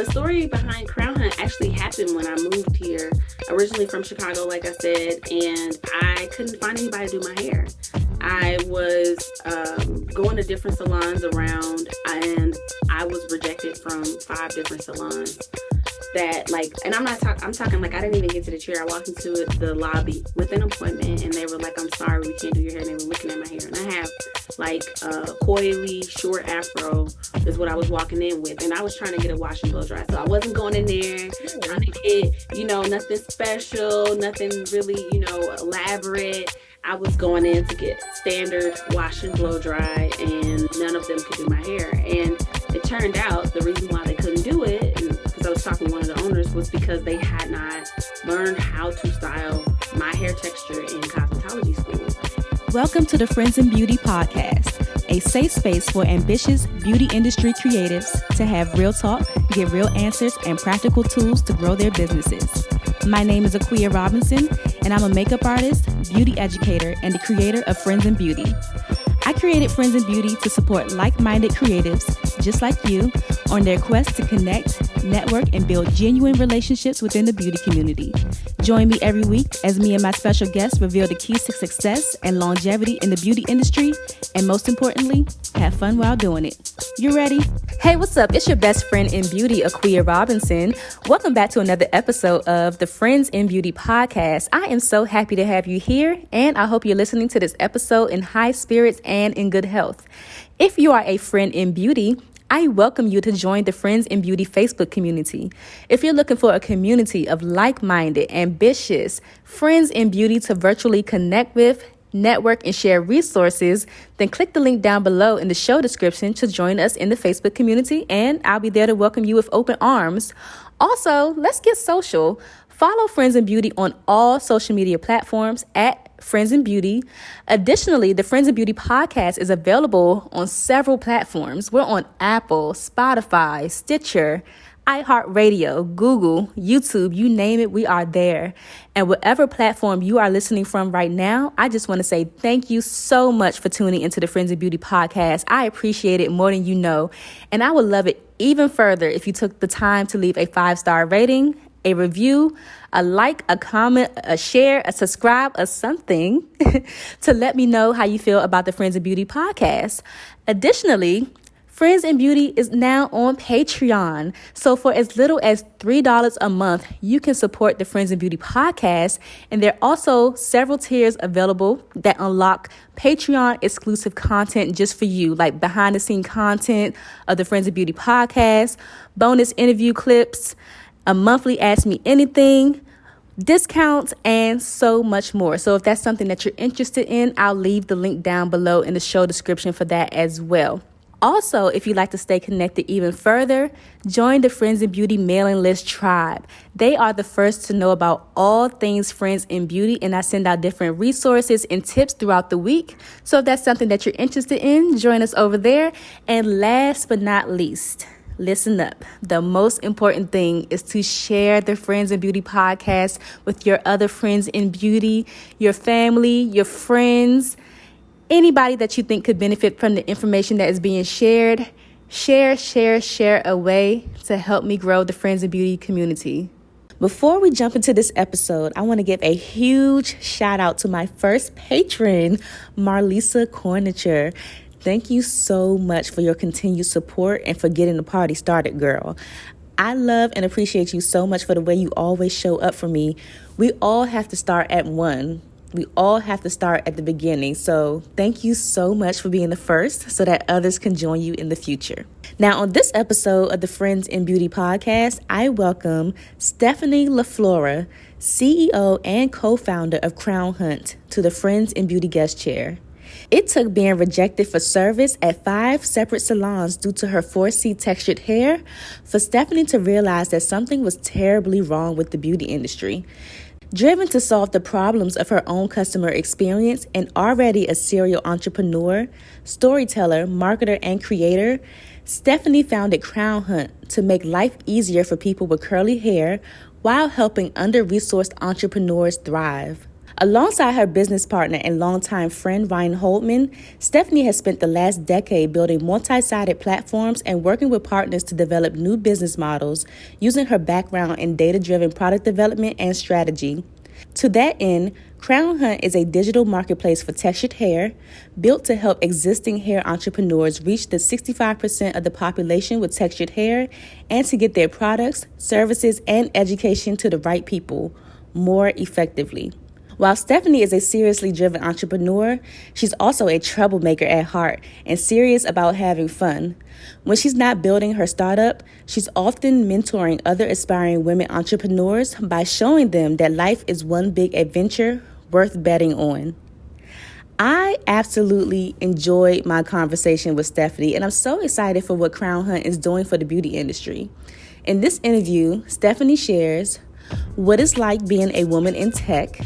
the story behind Crownhunt actually happened when I moved here, originally from Chicago, like I said, and I couldn't find anybody to do my hair. I was going to different salons around, and I was rejected from 5 different salons. That and I'm talking like I didn't even get to the chair. I walked into the lobby with an appointment, and they were like, "I'm sorry, we can't do your hair." And they were looking at my hair, and I have coily short afro is what I was walking in with, and I was trying to get a wash and blow dry, so I wasn't going in there trying to get nothing special, nothing really elaborate. I was going in to get standard wash and blow dry, and none of them could do my hair. And it turned out the reason why they couldn't do it, because I was talking to one of the owners, was because they had not learned how to style my hair texture in cosmetology school. Welcome to the Friends in Beauty podcast, a safe space for ambitious beauty industry creatives to have real talk, get real answers, and practical tools to grow their businesses. My name is Aquia Robinson, and I'm a makeup artist, beauty educator, and the creator of Friends in Beauty. I created Friends in Beauty to support like-minded creatives just like you on their quest to connect, network, and build genuine relationships within the beauty community. Join me every week as me and my special guests reveal the keys to success and longevity in the beauty industry, and most importantly, have fun while doing it. You ready? Hey, what's up? It's your best friend in beauty, Aquia Robinson. Welcome back to another episode of the Friends in Beauty podcast. I am so happy to have you here, and I hope you're listening to this episode in high spirits and in good health. If you are a friend in beauty, I welcome you to join the Friends in Beauty Facebook community. If you're looking for a community of like-minded, ambitious friends in beauty to virtually connect with, network, and share resources, then click the link down below in the show description to join us in the Facebook community, and I'll be there to welcome you with open arms. Also, let's get social. Follow Friends in Beauty on all social media platforms at Friends in Beauty. Additionally, the Friends in Beauty podcast is available on several platforms. We're on Apple, Spotify, Stitcher, iHeartRadio, Google, YouTube, you name it, we are there. And whatever platform you are listening from right now, I just want to say thank you so much for tuning into the Friends in Beauty podcast. I appreciate it more than you know. And I would love it even further if you took the time to leave a 5-star rating, a review, a like, a comment, a share, a subscribe, or something to let me know how you feel about the Friends in Beauty podcast. Additionally, Friends in Beauty is now on Patreon. So for as little as $3 a month, you can support the Friends in Beauty podcast. And there are also several tiers available that unlock Patreon exclusive content just for you, like behind the scene content of the Friends in Beauty podcast, bonus interview clips, a monthly Ask Me Anything, discounts, and so much more. So if that's something that you're interested in, I'll leave the link down below in the show description for that as well. Also, if you'd like to stay connected even further, join the Friends in Beauty mailing list tribe. They are the first to know about all things Friends in Beauty, and I send out different resources and tips throughout the week. So if that's something that you're interested in, join us over there. And last but not least, listen up. The most important thing is to share the Friends in Beauty podcast with your other friends in beauty, your family, your friends, anybody that you think could benefit from the information that is being shared. Share away to help me grow the Friends in Beauty community. Before we jump into this episode, I want to give a huge shout out to my first patron, Marlisa Cornicher. Thank you so much for your continued support and for getting the party started, girl. I love and appreciate you so much for the way you always show up for me. We all have to start at one. We all have to start at the beginning. So thank you so much for being the first so that others can join you in the future. Now, on this episode of the Friends in Beauty podcast, I welcome Stephanie Laflora, CEO and co-founder of Crownhunt, to the Friends in Beauty guest chair. It took being rejected for service at 5 separate salons due to her 4C textured hair for Stephanie to realize that something was terribly wrong with the beauty industry. Driven to solve the problems of her own customer experience and already a serial entrepreneur, storyteller, marketer, and creator, Stephanie founded Crownhunt to make life easier for people with curly hair while helping under-resourced entrepreneurs thrive. Alongside her business partner and longtime friend Ryan Holdeman, Stephanie has spent the last decade building multi-sided platforms and working with partners to develop new business models using her background in data-driven product development and strategy. To that end, Crownhunt is a digital marketplace for textured hair built to help existing hair entrepreneurs reach the 65% of the population with textured hair and to get their products, services, and education to the right people more effectively. While Stephanie is a seriously driven entrepreneur, she's also a troublemaker at heart and serious about having fun. When she's not building her startup, she's often mentoring other aspiring women entrepreneurs by showing them that life is one big adventure worth betting on. I absolutely enjoyed my conversation with Stephanie, and I'm so excited for what Crownhunt is doing for the beauty industry. In this interview, Stephanie shares what it's like being a woman in tech,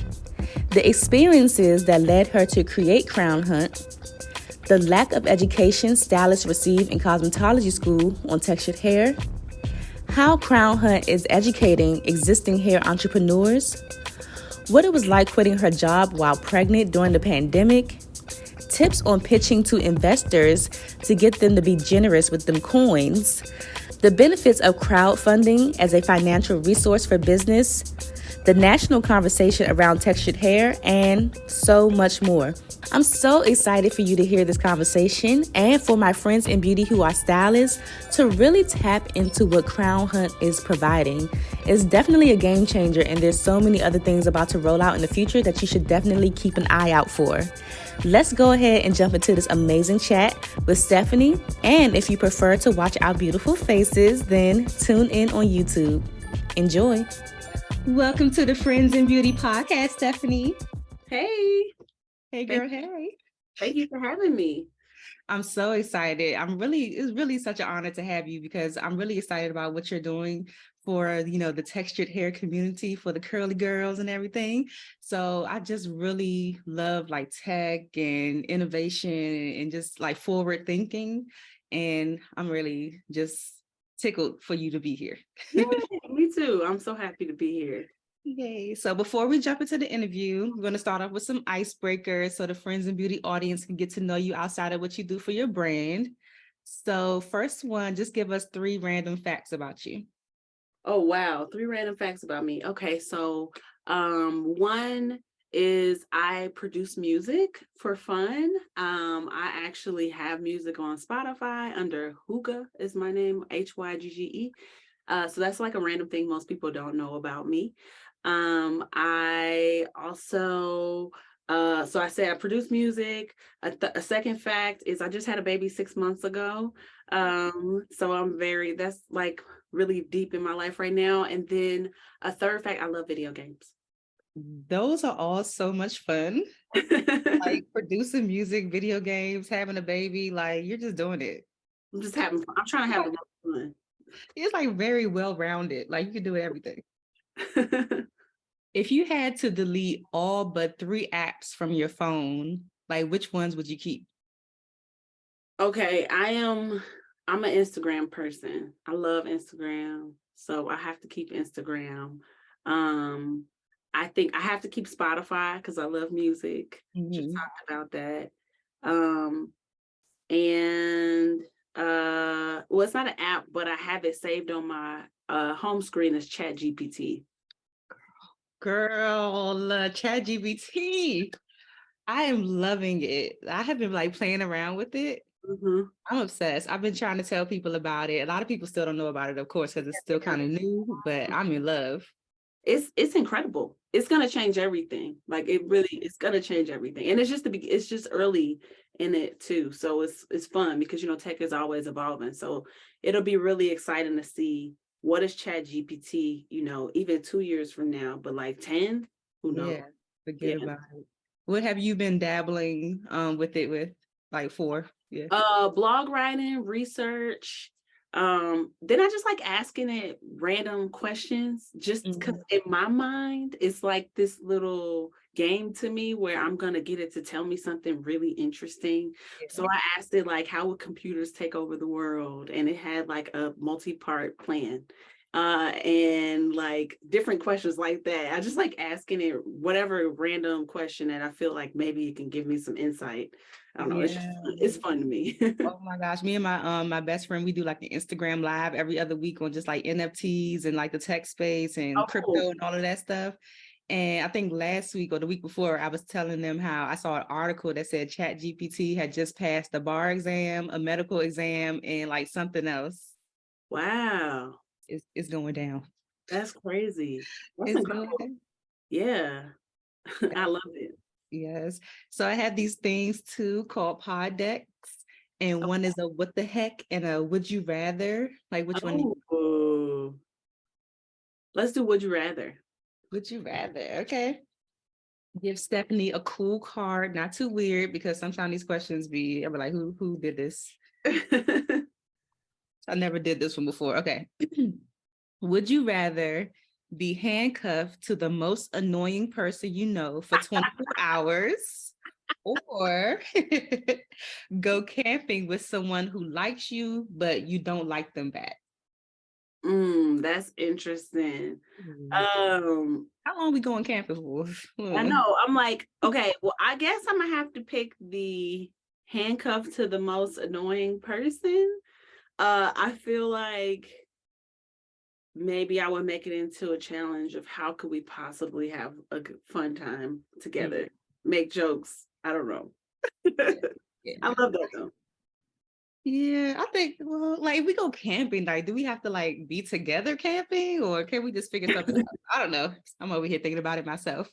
the experiences that led her to create Crownhunt, the lack of education stylists receive in cosmetology school on textured hair, how Crownhunt is educating existing hair entrepreneurs, what it was like quitting her job while pregnant during the pandemic, tips on pitching to investors to get them to be generous with them coins, the benefits of crowdfunding as a financial resource for business, the national conversation around textured hair, and so much more. I'm so excited for you to hear this conversation and for my friends in beauty who are stylists to really tap into what Crownhunt is providing. It's definitely a game changer, and there's so many other things about to roll out in the future that you should definitely keep an eye out for. Let's go ahead and jump into this amazing chat with Stephanie, and if you prefer to watch our beautiful faces, then tune in on YouTube. Enjoy. Welcome to the Friends in Beauty podcast, Stephanie. Hey. Hey, girl. Hey. Thank you for having me. I'm so excited. It's really such an honor to have you because I'm really excited about what you're doing for, the textured hair community, for the curly girls and everything. So I just really love like tech and innovation and just like forward thinking. And I'm really just tickled for you to be here. Yeah, me too. I'm so happy to be here. Yay. So before we jump into the interview, we're going to start off with some icebreakers so the Friends in Beauty audience can get to know you outside of what you do for your brand. So first one, just give us 3 random facts about you. Oh, wow. 3 random facts about me. Okay, so one is I produce music for fun. I actually have music on Spotify under Hygge is my name, Hygge. So that's like a random thing most people don't know about me. I also, so I say I produce music. A second fact is I just had a baby 6 months ago. So that's like really deep in my life right now. And then a third fact, I love video games. Those are all so much fun. Like producing music, video games, having a baby, like you're just doing it. I'm just having fun. I'm trying to have the most fun. It's like very well-rounded. Like you can do everything. If you had to delete all but 3 apps from your phone, like which ones would you keep? Okay, I'm an Instagram person. I love Instagram, so I have to keep Instagram. I think I have to keep Spotify because I love music. Just talked about that. And well, it's not an app, but I have it saved on my home screen as ChatGPT. Girl, ChatGPT. I am loving it. I have been like playing around with it. Mm-hmm. I'm obsessed. I've been trying to tell people about it. A lot of people still don't know about it, of course, because it's still kind of new, but I'm in love. It's incredible. It's gonna change everything. Like it's gonna change everything. And it's just early in it too. So it's fun because tech is always evolving. So it'll be really exciting to see what is ChatGPT, even 2 years from now, but like 10, who knows? Yeah, forget about it. What have you been dabbling with it with? Like for? Yeah. Blog writing, research. Then I just like asking it random questions just because in my mind, it's like this little game to me where I'm going to get it to tell me something really interesting. Yeah. So I asked it like, how would computers take over the world? And it had like a multi-part plan. and like different questions like that. I just like asking it whatever random question that I feel like maybe it can give me some insight. I don't know. It's fun to me. Oh my gosh, me and my best friend, we do like an Instagram live every other week on just like NFTs and like the tech space and crypto and all of that stuff. And I think last week or the week before, I was telling them how I saw an article that said ChatGPT had just passed the bar exam, a medical exam, and like something else. Wow. It's going down. That's crazy. That's It's incredible. going down. Yeah. I love it. Yes. So I have these things too called pod decks. And one is a what the heck and a would you rather? Like which one? Oh, let's do would you rather. Would you rather? Okay. Give Stephanie a cool card, not too weird, because sometimes these questions be, I'm like, who did this? I never did this one before. Okay. Would you rather be handcuffed to the most annoying person you know for 24 hours or go camping with someone who likes you, but you don't like them back? That's interesting. How long we going camping for? I know. I'm like, okay, well, I guess I'm gonna have to pick the handcuff to the most annoying person. I feel like maybe I would make it into a challenge of how could we possibly have a fun time together, make jokes. I don't know. I love that though. Yeah, I think, well, like if we go camping, like, do we have to like be together camping or can we just figure something out? I don't know. I'm over here thinking about it myself.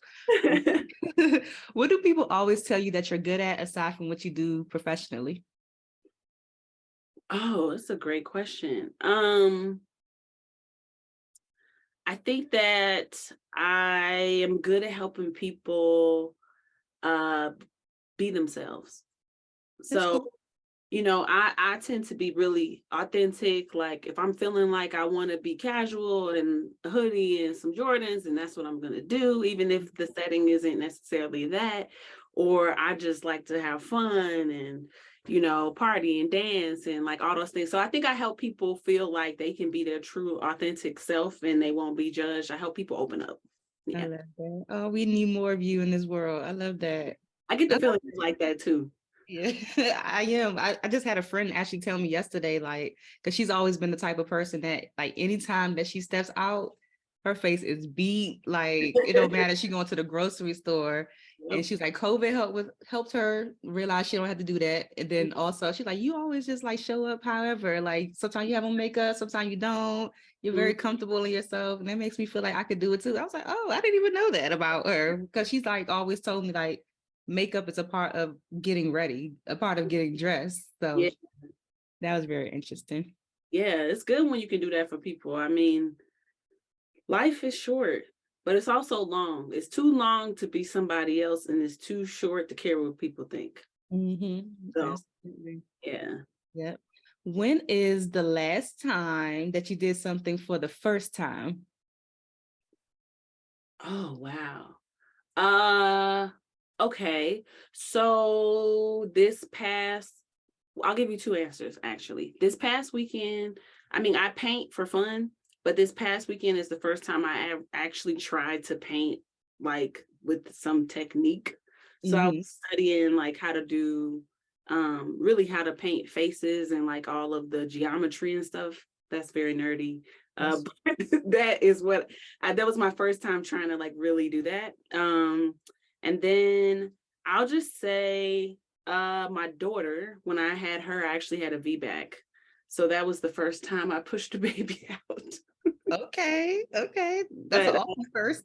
What do people always tell you that you're good at aside from what you do professionally? Oh, that's a great question. I think that I am good at helping people be themselves. That's So, cool. I tend to be really authentic. Like if I'm feeling like I want to be casual and a hoodie and some Jordans, and that's what I'm going to do, even if the setting isn't necessarily that. Or I just like to have fun and, party and dance and like all those things. So I think I help people feel like they can be their true authentic self and they won't be judged. I help people open up. I Yeah. love that. Oh, we need more of you in this world. I love that. I get the feeling like that too. Yeah, I am. I just had a friend actually tell me yesterday, like, because she's always been the type of person that, like, anytime that she steps out, her face is beat. Like, it don't matter. She going to the grocery store, and she's like, COVID helped her realize she don't have to do that. And then also, she's like, you always just like show up. However, like sometimes you have on makeup, sometimes you don't. You're very comfortable in yourself, and that makes me feel like I could do it too. I was like, oh, I didn't even know that about her because she's like always told me like makeup is a part of getting ready, a part of getting dressed. So that was very interesting. Yeah, it's good when you can do that for people. I mean, life is short, but it's also long. It's too long to be somebody else, and it's too short to care what people think. So, Absolutely. yeah. Yep. When is the last time that you did something for the first time? Oh, wow. Okay. So I'll give you two answers actually. This past weekend, I mean, I paint for fun, but this past weekend is the first time I have actually tried to paint like with some technique. So I was studying like how to do really how to paint faces and like all of the geometry and stuff. That's very nerdy. But that was my first time trying to like really do that. And then I'll just say my daughter, when I had her, I actually had a VBAC. So that was the first time I pushed a baby out. Okay. That's an awesome first.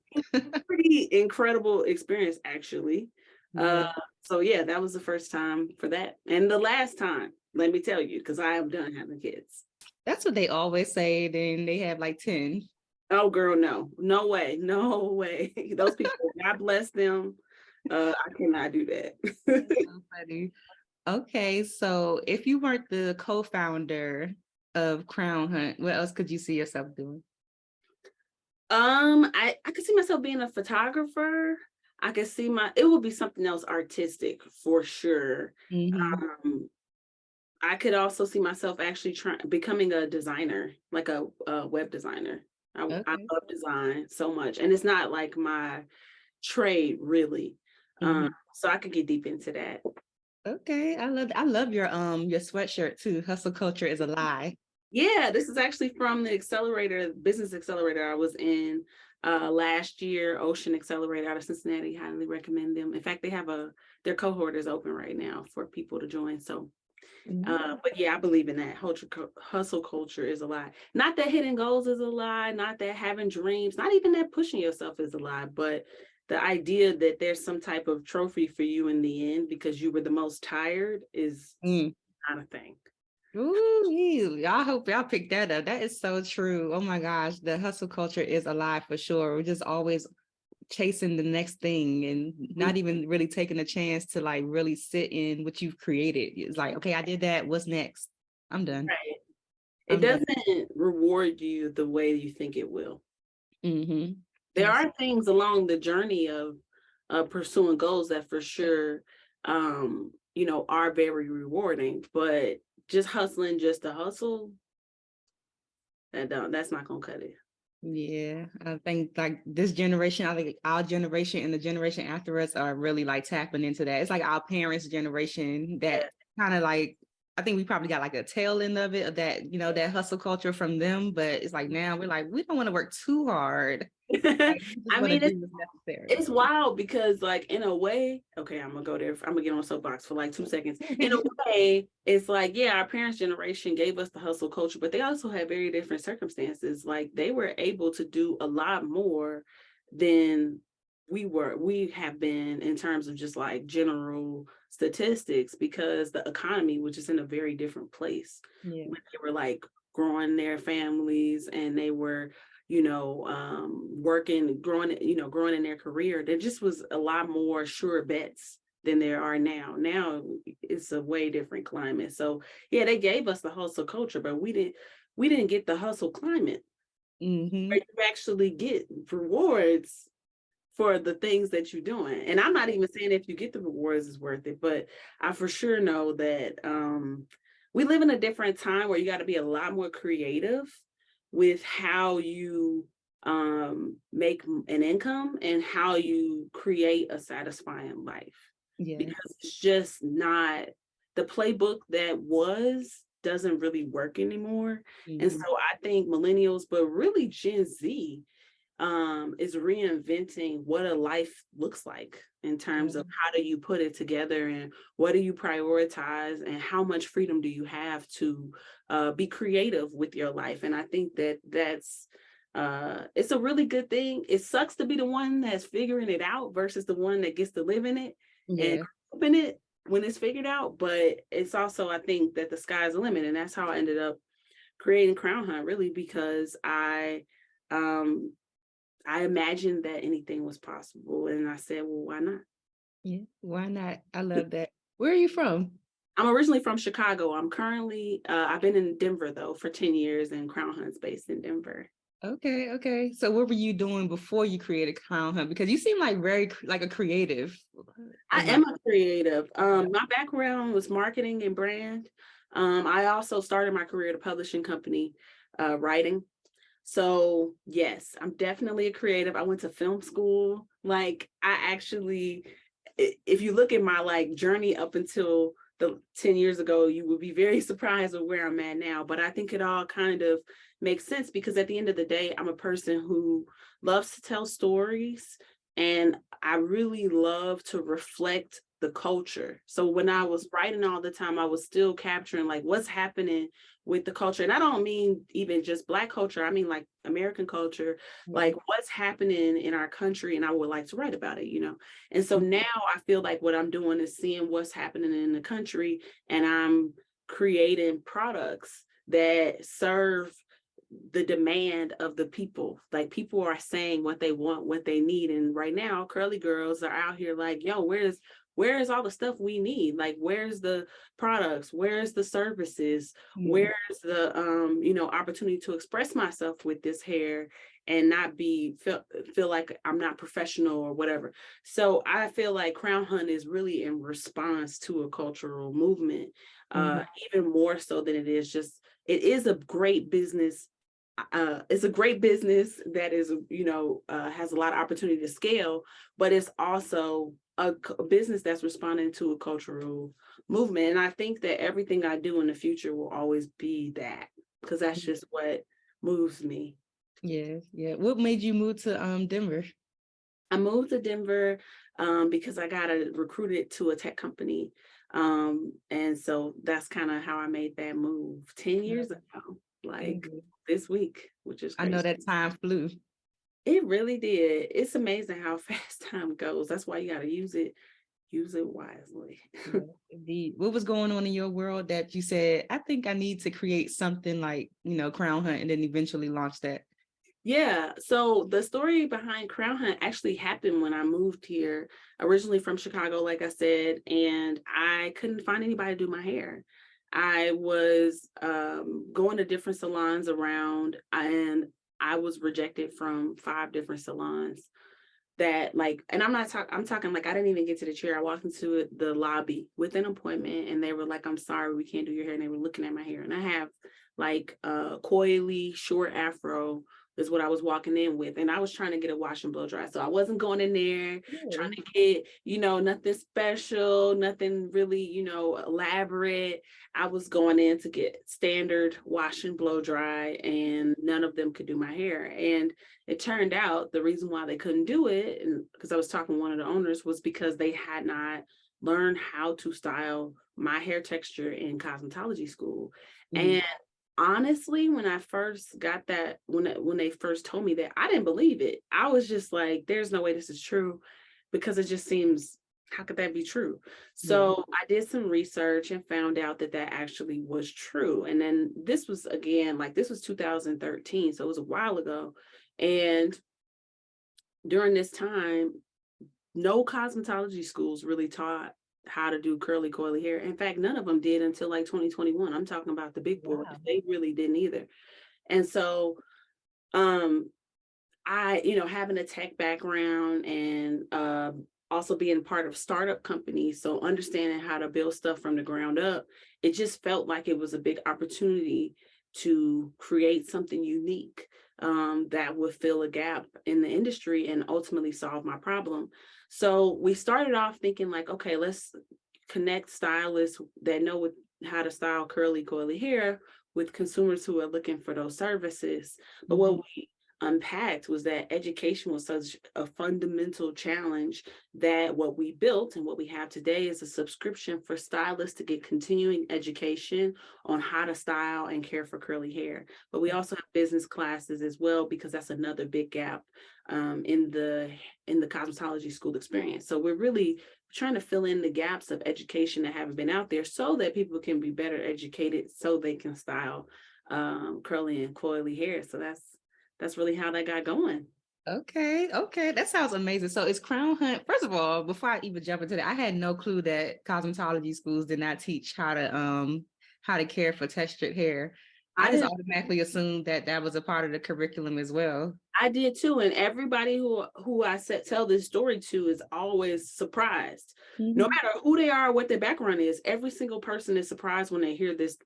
Pretty incredible experience, actually. Yeah. So yeah, that was the first time for that. And the last time, let me tell you, because I am done having kids. That's what they always say. Then they have like 10. Oh, girl, no way. Those people, God bless them. I cannot do that. So funny. Okay, so if you weren't the co-founder of Crownhunt, what else could you see yourself doing? I could see myself being a photographer. I could see it would be something else artistic for sure. I could also see myself actually becoming a designer, like a web designer. I Okay. love design so much, and it's not like my trade really. Mhm. So I could get deep into that. Okay. I love your sweatshirt too. Hustle culture is a lie. Yeah, this is actually from the accelerator, business accelerator I was in last year, Ocean Accelerator out of Cincinnati. Highly recommend them. In fact, their cohort is open right now for people to join. So Mhm. but yeah, I believe in that. Hustle culture is a lie. Not that hitting goals is a lie, not that having dreams, not even that pushing yourself is a lie, but the idea that there's some type of trophy for you in the end because you were the most tired is Mm. not a thing. Ooh, I hope y'all pick that up. That is so true. Oh my gosh, the hustle culture is alive for sure. We're just always chasing the next thing and not even really taking a chance to like really sit in what you've created. It's like, okay, I did that. What's next? I'm done. Right. It I'm done. doesn't reward you the way you think it will. Mm-hmm. There Yes. are things along the journey of pursuing goals that for sure are very rewarding, but just hustling just to hustle, that's not gonna cut it. Yeah, I think like this generation, I think our generation and the generation after us are really like tapping into that. It's like our parents' generation that Yeah. kind of like, I think we probably got like a tail end of it, of that, that hustle culture from them. But it's like now we're like, we don't want to work too hard. Like, we just I want to mean, do what's necessary. it's wild because, like, in a way, okay, I'm gonna go there. I'm gonna get on a soapbox for like 2 seconds. In a way, it's like, yeah, our parents' generation gave us the hustle culture, but they also had very different circumstances. Like, they were able to do a lot more than we have been in terms of just like general statistics because the economy was just in a very different place Yeah. when they were like growing their families and they were working, growing in their career. There just was a lot more sure bets than there are now. Now it's a way different climate. So yeah, they gave us the hustle culture, but we didn't get the hustle climate Mm-hmm. where you actually get rewards for the things that you're doing. And I'm not even saying if you get the rewards is worth it, but I for sure know that we live in a different time where you got to be a lot more creative with how you make an income and how you create a satisfying life. Yeah. Because it's just not the playbook that doesn't really work anymore. And so Mm-hmm. I think millennials, but really Gen Z, is reinventing what a life looks like in terms Yeah. of how do you put it together and what do you prioritize and how much freedom do you have to be creative with your life. And I think that that's it's a really good thing. It sucks to be the one that's figuring it out versus the one that gets to live in it and Yeah. open it when it's figured out. But it's also, I think that the sky's the limit, and that's how I ended up creating Crownhunt, really because um I imagined that anything was possible. And I said, well, why not? Yeah. Why not? I love that. Where are you from? I'm originally from Chicago. I've been in Denver though for 10 years and Crown Hunt's based in Denver. Okay, okay. So what were you doing before you created Clown Hunt? Because you seem like very like a creative. I I'm am like, a creative. yeah. My background was marketing and brand. I also started my career at a publishing company, writing. So yes, I'm definitely a creative. I went to film school. Like I actually, if you look at my like journey up until the 10 years ago, you would be very surprised with where I'm at now. But I think it all kind of makes sense because at the end of the day, I'm a person who loves to tell stories and I really love to reflect the culture. So when I was writing all the time, I was still capturing like what's happening with the culture. And I don't mean even just Black culture, I mean like American culture, like what's happening in our country. And I would like to write about it. And so now I feel like what I'm doing is seeing what's happening in the country and I'm creating products that serve the demand of the people. Like people are saying what they want, what they need. And right now, curly girls are out here like, yo, where is all the stuff we need? Like, where's the products? Where's the services? Yeah. Where's the opportunity to express myself with this hair and not feel like I'm not professional or whatever. So I feel like Crown Hunt is really in response to a cultural movement, even more so than it is just, it is a great business. It's a great business that is, has a lot of opportunity to scale, but it's also a business that's responding to a cultural movement. And I think that everything I do in the future will always be that, because that's just what moves me. Yeah, yeah. What made you move to Denver? I moved to Denver because I got recruited to a tech company. And so that's kind of how I made that move 10 years ago, like this week, which is I crazy. know that time flew. It really did. It's amazing how fast time goes. That's why you got to use it wisely. Yeah, indeed. What was going on in your world that you said, I think I need to create something like, Crown Hunt, and then eventually launch that? Yeah, so the story behind Crown Hunt actually happened when I moved here, originally from Chicago, like I said, and I couldn't find anybody to do my hair. I was going to different salons around, and I was rejected from 5 different salons that, like, and I'm talking like I didn't even get to the chair. I walked into the lobby with an appointment and they were like, "I'm sorry, we can't do your hair." And they were looking at my hair, and I have like coily short afro is what I was walking in with. And I was trying to get a wash and blow dry. So I wasn't going in there trying to get, nothing special, nothing really, elaborate. I was going in to get standard wash and blow dry, and none of them could do my hair. And it turned out the reason why they couldn't do it, and because I was talking to one of the owners, was because they had not learned how to style my hair texture in cosmetology school. And honestly, when I first got that, when they first told me that, I didn't believe it. I was just like, there's no way this is true, because it just seems, how could that be true? So I did some research and found out that that actually was true. And then this was, again, like, this was 2013, so it was a while ago. And during this time, no cosmetology schools really taught how to do curly, coily hair. In fact, none of them did until like 2021. I'm talking about the big boys. They really didn't either. And so I, having a tech background and also being part of startup companies, so understanding how to build stuff from the ground up, it just felt like it was a big opportunity to create something unique that would fill a gap in the industry and ultimately solve my problem. So we started off thinking like, okay, let's connect stylists that know how to style curly, coily hair with consumers who are looking for those services. But what we unpacked was that education was such a fundamental challenge that what we built and what we have today is a subscription for stylists to get continuing education on how to style and care for curly hair. But we also have business classes as well, because that's another big gap in the cosmetology school experience. So we're really trying to fill in the gaps of education that haven't been out there, so that people can be better educated, so they can style curly and coily hair. So that's really how that got going. Okay, that sounds amazing. So it's Crown Hunt. First of all, before I even jump into that, I had no clue that cosmetology schools did not teach how to care for textured hair. I just automatically assumed that was a part of the curriculum as well. I did too, and everybody who I tell this story to is always surprised. No matter who they are, what their background is, every single person is surprised when they hear this.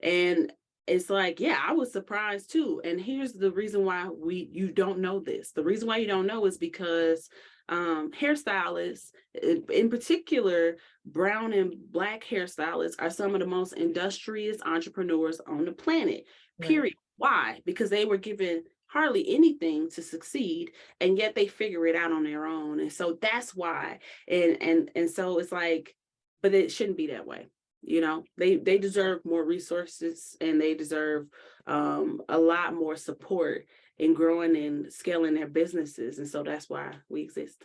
And it's like, yeah, I was surprised too. And here's the reason why you don't know this. The reason why you don't know is because hairstylists, in particular, brown and black hairstylists, are some of the most industrious entrepreneurs on the planet, period. Why? Because they were given hardly anything to succeed, and yet they figure it out on their own. And so that's why. And so it's like, but it shouldn't be that way. They deserve more resources, and they deserve a lot more support in growing and scaling their businesses. And so that's why we exist.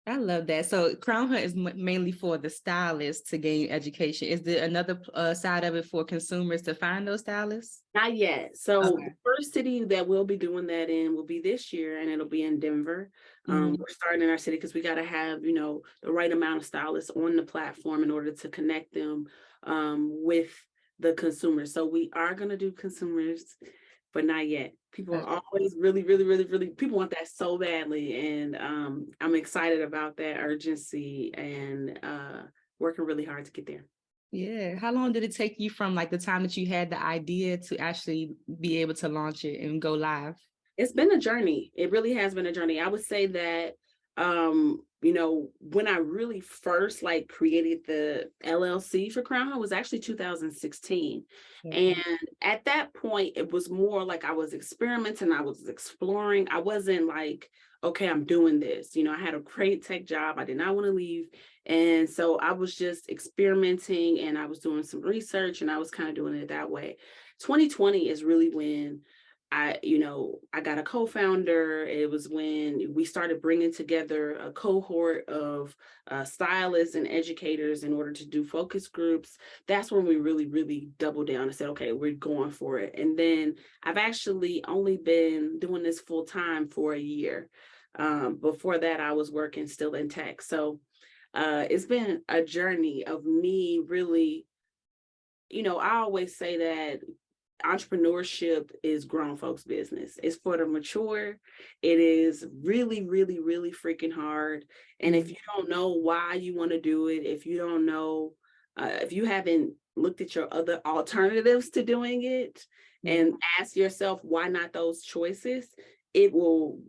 I love that. So Crownhunt is mainly for the stylists to gain education. Is there another side of it for consumers to find those stylists? Not yet. So Okay. the first city that we'll be doing that in will be this year, and it'll be in Denver. Mhm. We're starting in our city because we got to have, the right amount of stylists on the platform in order to connect them with the consumers. So we are going to do consumers, but not yet. People are always really, really, really, really, people want that so badly. And I'm excited about that urgency and working really hard to get there. Yeah. How long did it take you from like the time that you had the idea to actually be able to launch it and go live? It's been a journey. It really has been a journey. I would say that when I really first like created the LLC for Crownhunt was actually 2016. Okay. And at that point, it was more like I was experimenting, I was exploring. I wasn't like, okay, I'm doing this. I had a great tech job. I did not want to leave. And so I was just experimenting and I was doing some research and I was kind of doing it that way. 2020 is really when I got a co-founder. It was when we started bringing together a cohort of stylists and educators in order to do focus groups. That's when we really, really doubled down and said, okay, we're going for it. And then I've actually only been doing this full time for a year. Before that, I was working still in tech. So it's been a journey of me really, I always say that entrepreneurship is grown folks' business. It's for the mature. It is really, really, really freaking hard. And if Mhm. you don't know why you want to do it, if you don't know, if you haven't looked at your other alternatives to doing it and ask yourself why not those choices, it will,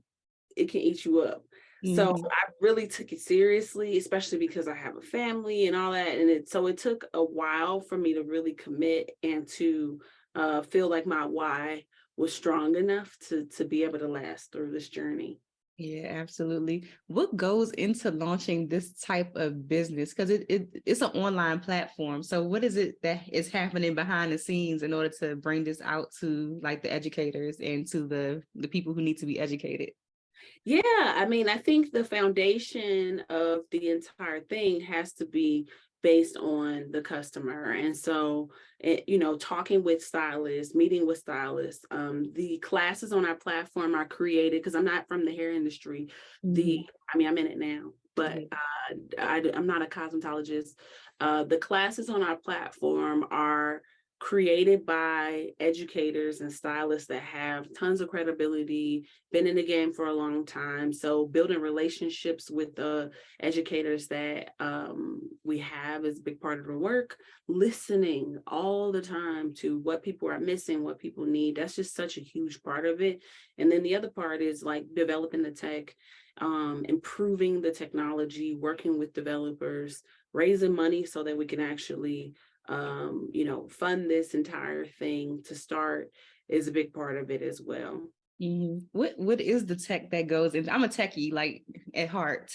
it can eat you up. So Mhm. I really took it seriously, especially because I have a family and all that. And it took a while for me to really commit and to feel like my why was strong enough to be able to last through this journey. Yeah, absolutely. What goes into launching this type of business? Because it's an online platform. So what is it that is happening behind the scenes in order to bring this out to like the educators and to the people who need to be educated? Yeah, I mean, I think the foundation of the entire thing has to be based on the customer. And so, talking with stylists, meeting with stylists, the classes on our platform are created because I'm not from the hair industry. Mhm. I mean, I'm in it now, but Yeah. I'm not a cosmetologist. The classes on our platform are created by educators and stylists that have tons of credibility, been in the game for a long time. So building relationships with the educators that we have is a big part of the work. Listening all the time to what people are missing, what people need. That's just such a huge part of it. And then the other part is like developing the tech, improving the technology, working with developers, raising money so that we can actually fund this entire thing to start is a big part of it as well. Mhm. What is the tech that goes in? I'm a techie, like at heart.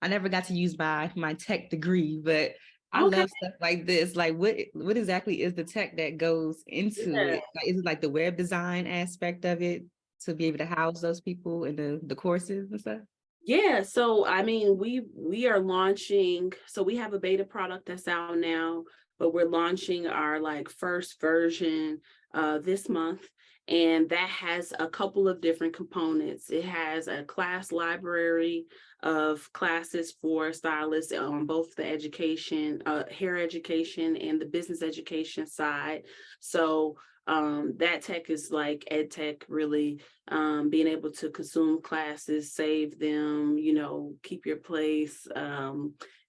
I never got to use my tech degree, but I Okay. love stuff like this. Like what exactly is the tech that goes into Yeah. it? Like, is it like the web design aspect of it to be able to house those people in the courses and stuff? Yeah, so I mean, we are launching, so we have a beta product that's out now, but we're launching our like first version this month, and that has a couple of different components. It has a class library of classes for stylists on both the education, hair education and the business education side. So that tech is like ed tech really, being able to consume classes, save them, keep your place,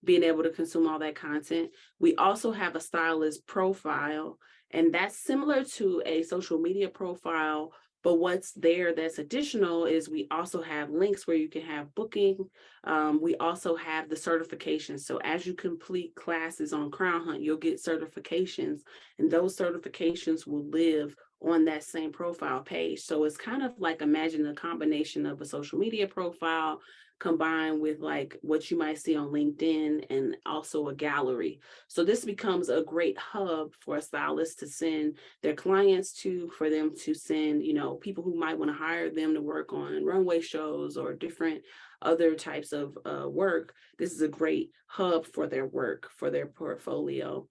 being able to consume all that content. We also have a stylist profile, and that's similar to a social media profile. But what's there that's additional is we also have links where you can have booking. We also have the certifications. So as you complete classes on Crownhunt, you'll get certifications, and those certifications will live on that same profile page. So it's kind of like, imagine a combination of a social media profile combined with like what you might see on LinkedIn and also a gallery. So this becomes a great hub for a stylist to send their clients to, for them to send, people who might want to hire them to work on runway shows or different other types of work. This is a great hub for their work, for their portfolio.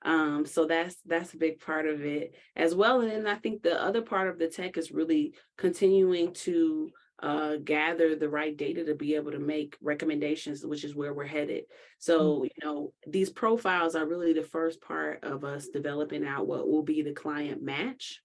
So that's a big part of it as well. And then I think the other part of the tech is really continuing to gather the right data to be able to make recommendations, which is where we're headed. So, these profiles are really the first part of us developing out what will be the client match.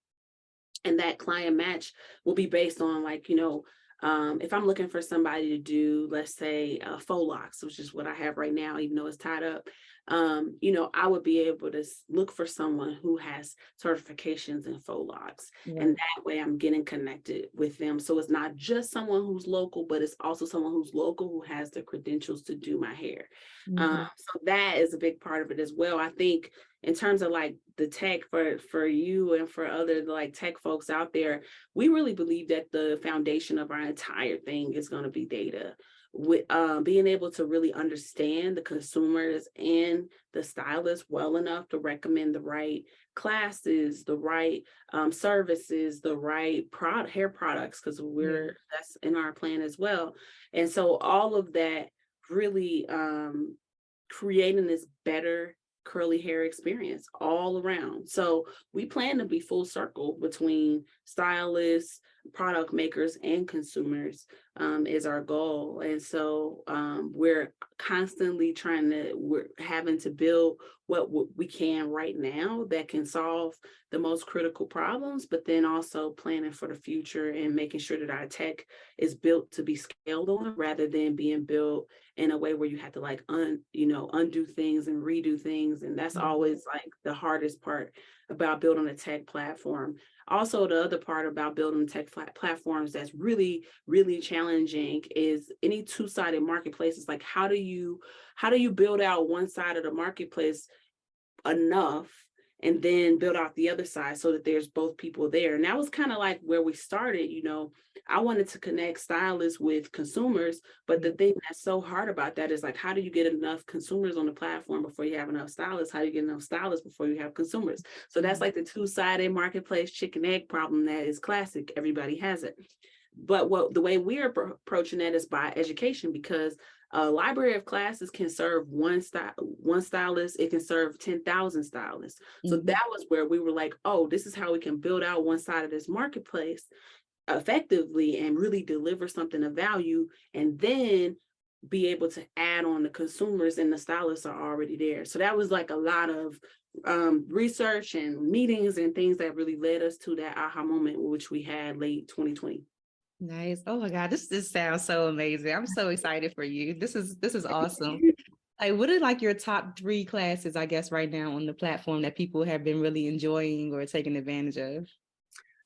And that client match will be based on like, if I'm looking for somebody to do, let's say, faux locks, which is what I have right now, even though it's tied up, I would be able to look for someone who has certifications in faux locks. Right. And that way I'm getting connected with them. So it's not just someone who's local, but it's also someone who's local who has the credentials to do my hair. So that is a big part of it as well. I think in terms of like the tech for you and for other like tech folks out there, we really believe that the foundation of our entire thing is going to be data. With being able to really understand the consumers and the stylists well enough to recommend the right classes, the right services, the right hair products, because that's in our plan as well. And so all of that really creating this better curly hair experience all around. So we plan to be full circle between stylists, product makers, and consumers is our goal. And so we're constantly we're having to build what we can right now that can solve the most critical problems, but then also planning for the future and making sure that our tech is built to be scaled on rather than being built in a way where you have to like undo things and redo things. And that's always like the hardest part about building a tech platform. Also, the other part about building tech platforms that's really, really challenging is any two-sided marketplace. Is like, how do you build out one side of the marketplace enough and then build out the other side so that there's both people there? And that was kind of like where we started. I wanted to connect stylists with consumers, but the thing that's so hard about that is like, how do you get enough consumers on the platform before you have enough stylists? How do you get enough stylists before you have consumers? So that's like the two-sided marketplace chicken egg problem that is classic. Everybody has it. But the way we are approaching that is by education, because a library of classes can serve one stylist. It can serve 10,000 stylists. So that was where we were like, oh, this is how we can build out one side of this marketplace effectively and really deliver something of value, and then be able to add on the consumers, and the stylists are already there. So that was like a lot of research and meetings and things that really led us to that aha moment, which we had late 2020. Nice. Oh my God, this sounds so amazing. I'm so excited for you. This is awesome. Like, what are like your top 3 classes, I guess, right now on the platform that people have been really enjoying or taking advantage of?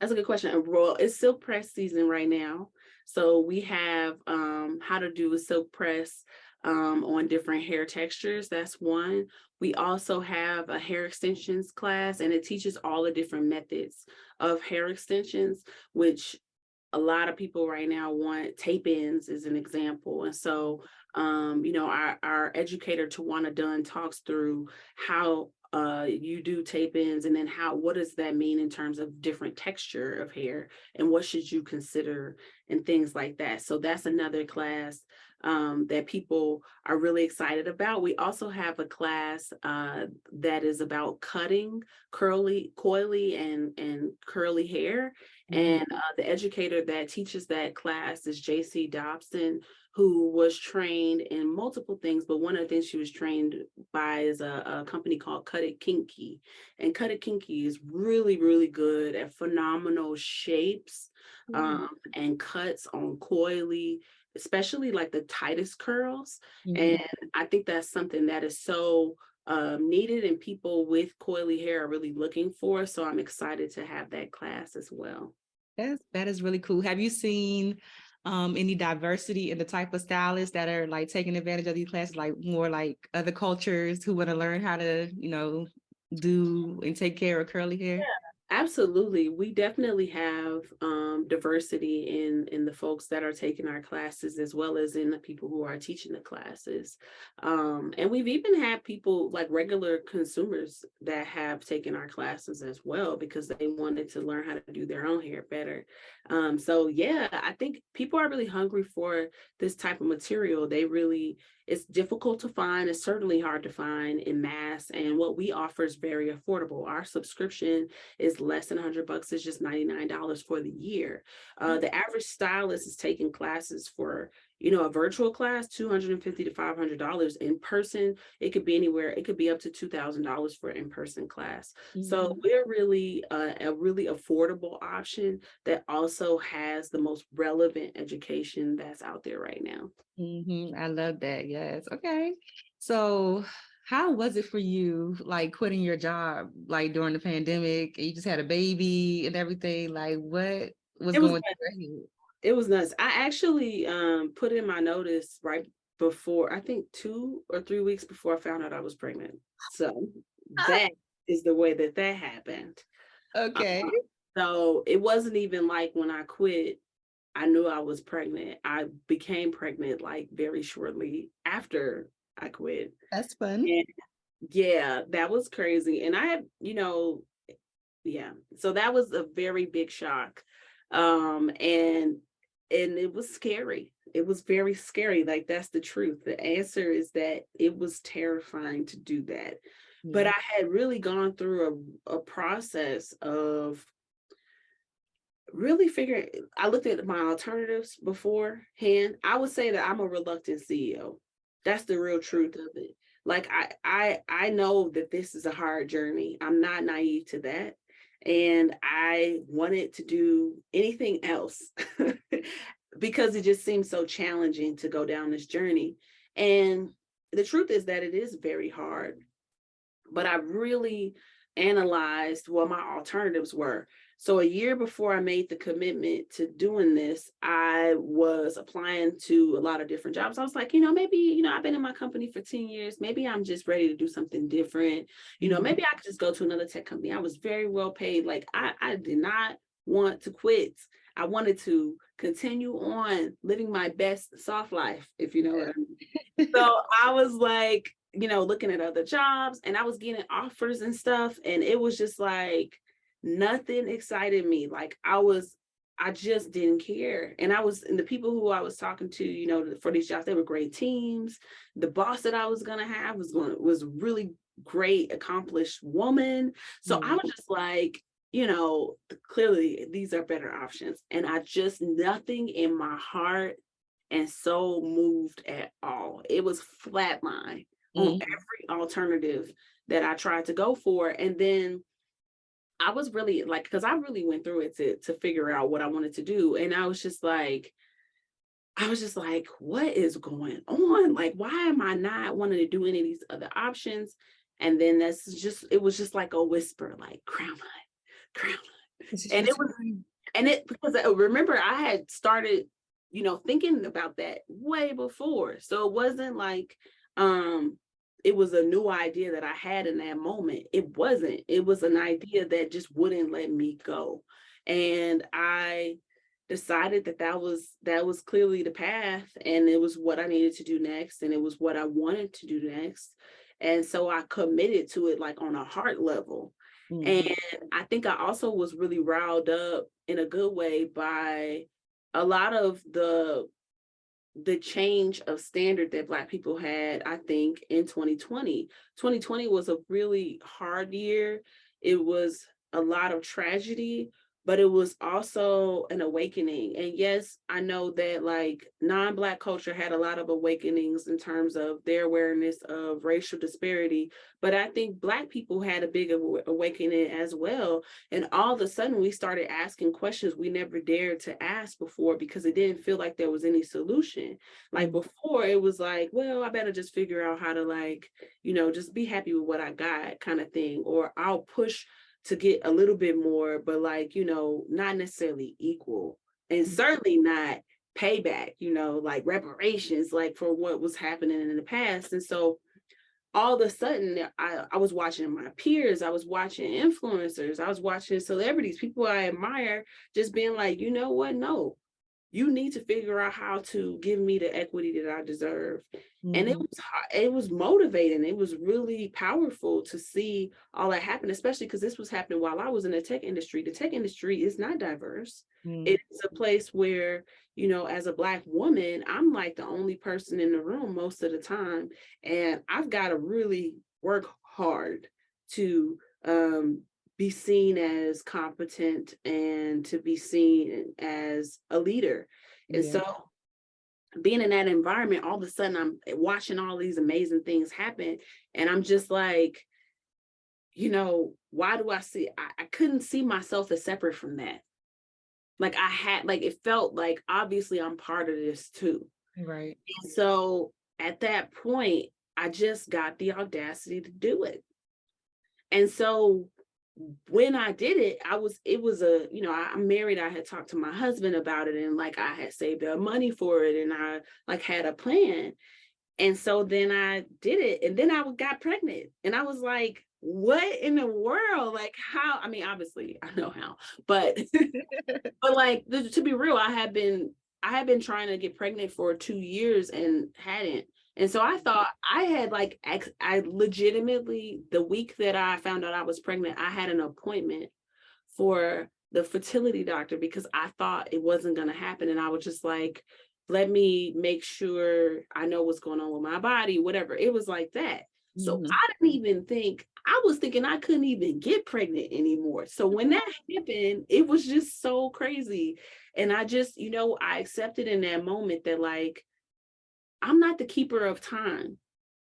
That's a good question. Well, it's silk press season right now. So we have how to do a silk press on different hair textures. That's one. We also have a hair extensions class, and it teaches all the different methods of hair extensions, which a lot of people right now want. Tape-ins is an example. And so, our educator, Tawana Dunn, talks through how you do tape-ins, and then what does that mean in terms of different texture of hair, and what should you consider, and things like that. So that's another class that people are really excited about. We also have a class that is about cutting coily and curly hair. And the educator that teaches that class is JC Dobson, who was trained in multiple things, but one of the things she was trained by is a company called Cut It Kinky. And Cut It Kinky is really, really good at phenomenal shapes and cuts on coily, especially like the tightest curls. And I think that's something that is so needed, and people with coily hair are really looking for. So I'm excited to have that class as well. That is really cool. Have you seen any diversity in the type of stylists that are like taking advantage of these classes, like more like other cultures who want to learn how to, do and take care of curly hair? Yeah, Absolutely. We definitely have diversity in the folks that are taking our classes as well as in the people who are teaching the classes. And we've even had people like regular consumers that have taken our classes as well because they wanted to learn how to do their own hair better. So yeah, I think people are really hungry for this type of material. It's difficult to find. It's certainly hard to find in mass. And what we offer is very affordable. Our subscription is less than $100. It's just $99 for the year. The average stylist is taking classes for, a virtual class, $250 to $500. In person, it could be anywhere. It could be up to $2,000 for an in-person class. So we're really a really affordable option that also has the most relevant education that's out there right now. I love that. Yes. Okay. So how was it for you, like quitting your job, like during the pandemic, and you just had a baby and everything? Like, what was It was going through your head? It was nuts. I actually put in my notice right before, I think 2 or 3 weeks before I found out I was pregnant. So that is the way that happened. Uh, Okay. so it wasn't even like when I quit, I knew I was pregnant. I became pregnant like very shortly after I quit. That's fun. And yeah, that was crazy. And I had, yeah. So that was a very big shock. And it was scary. It was very scary. Like that's the truth. The answer is that it was terrifying to do that. But Yeah. I had really gone through a process of really figuring. I looked at my alternatives beforehand. I would say that I'm a reluctant CEO. That's the real truth of it. Like I know that this is a hard journey. I'm not naive to that. And I wanted to do anything else because it just seems so challenging to go down this journey. And the truth is that it is very hard, but I really analyzed what my alternatives were. So a year before I made the commitment to doing this, I was applying to a lot of different jobs. I was like, maybe, I've been in my company for 10 years. Maybe I'm just ready to do something different. Maybe I could just go to another tech company. I was very well paid. Like I did not want to quit. I wanted to continue on living my best soft life, if you know what I mean. So I was like, looking at other jobs and I was getting offers and stuff. And it was just like, nothing excited me. Like I just didn't care. And the people who I was talking to, for these jobs, they were great teams. The boss that I was going to have was really great, accomplished woman. So I was just like, clearly these are better options. And nothing in my heart and soul moved at all. It was flatline on every alternative that I tried to go for. And then I was really like, because I really went through it to figure out what I wanted to do. And I was just like, what is going on? Like, why am I not wanting to do any of these other options? And then it was just like a whisper, like Crown Hunt. And because I remember I had started, thinking about that way before. So it wasn't like, it was a new idea that I had in that moment. It wasn't. It was an idea that just wouldn't let me go. And I decided that was clearly the path, and it was what I needed to do next, and it was what I wanted to do next. And so I committed to it like on a heart level. And I think I also was really riled up in a good way by a lot of the change of standard that Black people had, I think, in 2020. 2020 was a really hard year. It was a lot of tragedy, but it was also an awakening. And yes, I know that like non-Black culture had a lot of awakenings in terms of their awareness of racial disparity, but I think Black people had a big awakening as well. And all of a sudden we started asking questions we never dared to ask before because it didn't feel like there was any solution. Like before it was like, well, I better just figure out how to like, just be happy with what I got kind of thing, or I'll push to get a little bit more, but like, not necessarily equal, and certainly not payback, like reparations, like for what was happening in the past. And so all of a sudden I was watching my peers, I was watching influencers, I was watching celebrities, people I admire, just being like, you know what? No, you need to figure out how to give me the equity that I deserve. And Mm-hmm. it was motivating. It was really powerful to see all that happen, especially because this was happening while I was in the tech industry. The tech industry is not diverse. Mm-hmm. It's a place where, you know, as a Black woman, I'm like the only person in the room most of the time. And I've got to really work hard to be seen as competent and to be seen as a leader. And Yeah. so being in that environment, all of a sudden I'm watching all these amazing things happen. And I'm just like, you know, why do I couldn't see myself as separate from that. Like it felt like obviously I'm part of this too. Right. And so at that point, I just got the audacity to do it. And so when I did it, I'm married. I had talked to my husband about it, and like I had saved up money for it, and I like had a plan. And so then I did it, and then I got pregnant, and I was like, what in the world? Like how? I mean, obviously I know how, but but like to be real, I had been trying to get pregnant for 2 years and hadn't. And so I thought I had I legitimately, the week that I found out I was pregnant, I had an appointment for the fertility doctor because I thought it wasn't going to happen. And I was just like, let me make sure I know what's going on with my body, whatever. It was like that. So Mm-hmm. I didn't even think, I was thinking I couldn't even get pregnant anymore. So when that happened, it was just so crazy. And I just, I accepted in that moment that like, I'm not the keeper of time.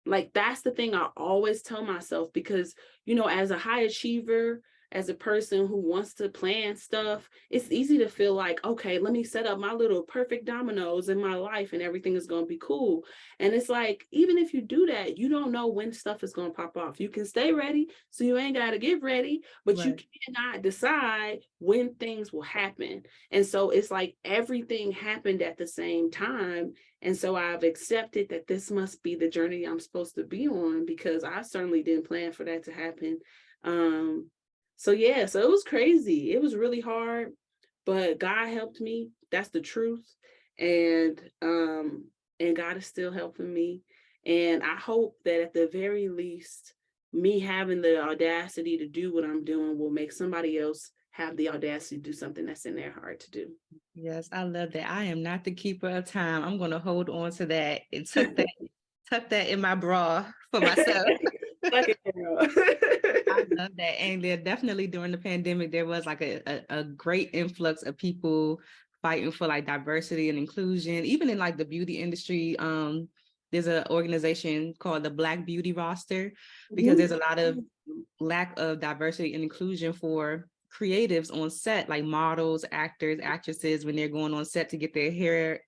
Like that's the thing I always tell myself because, as a high achiever, as a person who wants to plan stuff, it's easy to feel like, okay, let me set up my little perfect dominoes in my life and everything is going to be cool. And it's like, even if you do that, you don't know when stuff is going to pop off. You can stay ready, so you ain't got to get ready, but you Right. cannot decide when things will happen. And so it's like everything happened at the same time. And so I've accepted that this must be the journey I'm supposed to be on because I certainly didn't plan for that to happen. So it was crazy. It was really hard, but God helped me. That's the truth. And God is still helping me. And I hope that at the very least, me having the audacity to do what I'm doing will make somebody else have the audacity to do something that's in their heart to do. Yes, I love that. I am not the keeper of time. I'm going to hold on to that and tuck that in my bra for myself. Like it, girl. I love that. And there definitely during the pandemic, there was like a great influx of people fighting for like diversity and inclusion, even in like the beauty industry. There's an organization called the Black Beauty Roster because there's a lot of lack of diversity and inclusion for creatives on set, like models, actors, actresses, when they're going on set to get their hair.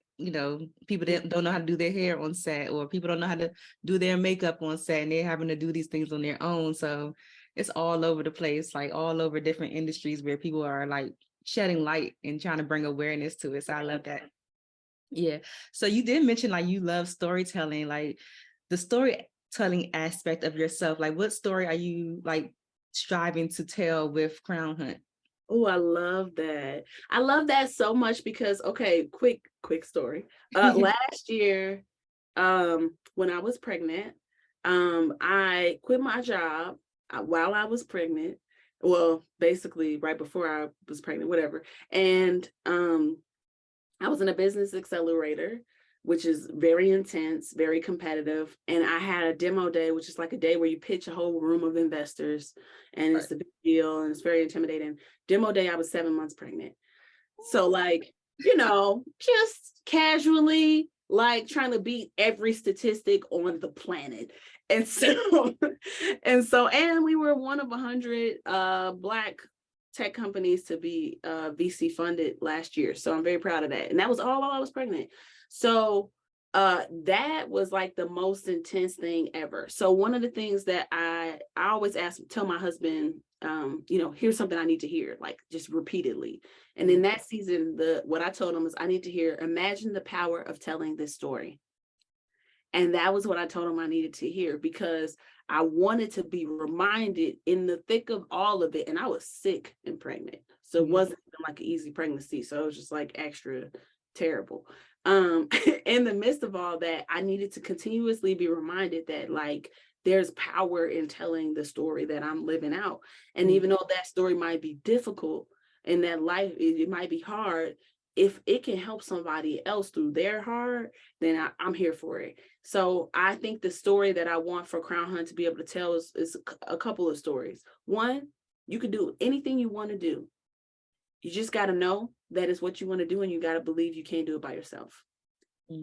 People that don't know how to do their hair on set, or people don't know how to do their makeup on set, and they're having to do these things on their own. So it's all over the place, like all over different industries where people are like shedding light and trying to bring awareness to it. So I love that. Yeah. So you did mention like you love storytelling, like the storytelling aspect of yourself. Like what story are you like striving to tell with Crownhunt? Oh, I love that. I love that so much because, okay, quick story. Last year, when I was pregnant, I quit my job while I was pregnant. Well, basically right before I was pregnant, whatever. And I was in a business accelerator, which is very intense, very competitive. And I had a demo day, which is like a day where you pitch a whole room of investors and it's a big deal and it's very intimidating. Demo day, I was 7 months pregnant. So like, just casually like trying to beat every statistic on the planet. And so, and we were one of 100 Black tech companies to be VC funded last year. So I'm very proud of that. And that was all while I was pregnant. So that was like the most intense thing ever. So one of the things that I always tell my husband, here's something I need to hear, like just repeatedly. And in that season, what I told him was I need to hear, imagine the power of telling this story. And that was what I told him I needed to hear, because I wanted to be reminded in the thick of all of it. And I was sick and pregnant. So it wasn't even like an easy pregnancy. So it was just like extra terrible. In the midst of all that, I needed to continuously be reminded that like there's power in telling the story that I'm living out. And even though that story might be difficult and that life, it might be hard, if it can help somebody else through their hard, then I'm here for it. So I think the story that I want for Crownhunt to be able to tell is a couple of stories. One, you can do anything you want to do. You just got to know that is what you want to do, and you got to believe you can't do it by yourself.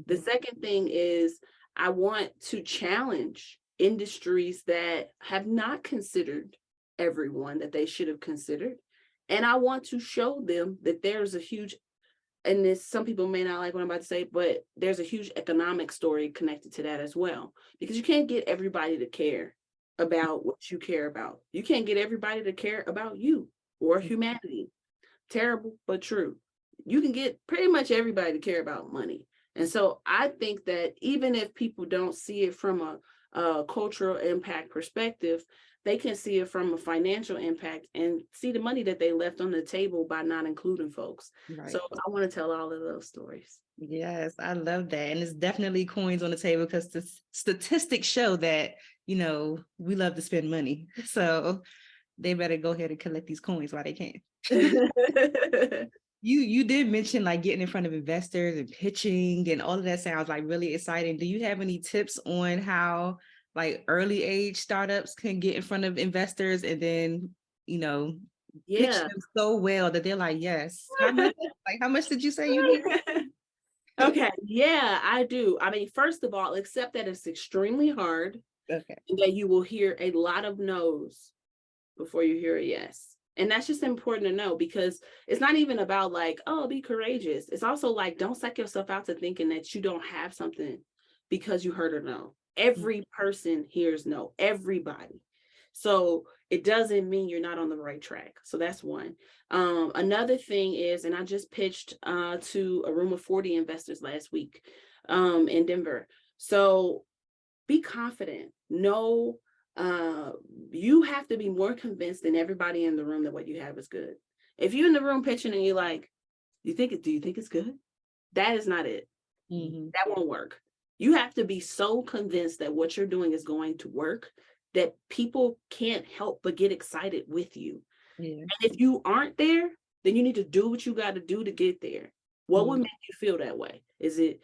The second thing is I want to challenge industries that have not considered everyone that they should have considered. And I want to show them that there's a huge, and this, some people may not like what I'm about to say, but there's a huge economic story connected to that as well, because you can't get everybody to care about what you care about. You can't get everybody to care about you or humanity. Terrible, but true. You can get pretty much everybody to care about money. And so I think that even if people don't see it from a cultural impact perspective, they can see it from a financial impact and see the money that they left on the table by not including folks. Right. So I want to tell all of those stories. Yes, I love that. And it's definitely coins on the table, because the statistics show that, you know, we love to spend money. So they better go ahead and collect these coins while they can. You did mention like getting in front of investors and pitching, and all of that sounds like really exciting. Do you have any tips on how like early age startups can get in front of investors and then, you know, pitch them so well that they're like, yes. How much did you say you need? Okay, yeah, I do. I mean, first of all, accept that it's extremely hard. Okay. And that you will hear a lot of no's before you hear a yes. And that's just important to know, because it's not even about like, oh, be courageous. It's also like, don't psych yourself out to thinking that you don't have something because you heard a no. Every person hears no, everybody. So it doesn't mean you're not on the right track. So that's one. Another thing is, and I just pitched to a room of 40 investors last week in Denver. So be confident. Know you have to be more convinced than everybody in the room that what you have is good. If you're in the room pitching and you're like, do you think it's good? That is not it. That won't work. You have to be so convinced that what you're doing is going to work that people can't help but get excited with you. And if you aren't there, then you need to do what you got to do to get there. What would make you feel that way? Is it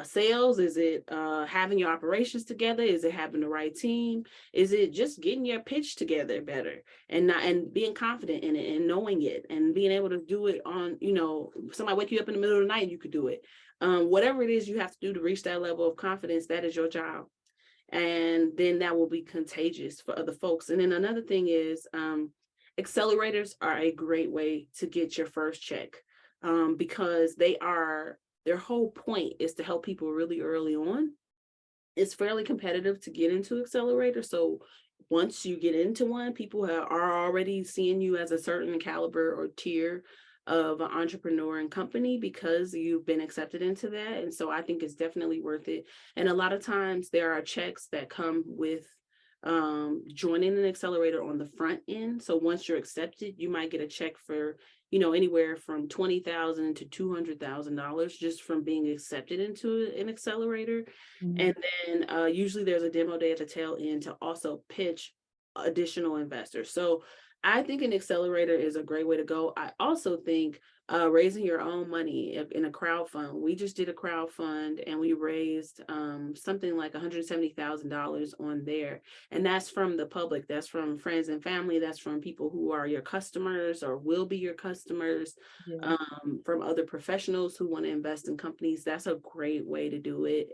sales? Is it having your operations together? Is it having the right team? Is it just getting your pitch together better and being confident in it and knowing it and being able to do it on, you know, somebody wake you up in the middle of the night and you could do it. Whatever it is you have to do to reach that level of confidence, that is your job. And then that will be contagious for other folks. And then another thing is accelerators are a great way to get your first check because their whole point is to help people really early on. It's fairly competitive to get into accelerator. So once you get into one, people are already seeing you as a certain caliber or tier of an entrepreneur and company because you've been accepted into that. And so I think it's definitely worth it. And a lot of times there are checks that come with joining an accelerator on the front end. So once you're accepted, you might get a check for, you know, anywhere from $20,000 to $200,000 just from being accepted into an accelerator. And then usually there's a demo day at the tail end to also pitch additional investors. So I think an accelerator is a great way to go. I also think raising your own money in a crowd fund. We just did a crowd fund and we raised something like $170,000 on there. And that's from the public. That's from friends and family. That's from people who are your customers or will be your customers, from other professionals who want to invest in companies. That's a great way to do it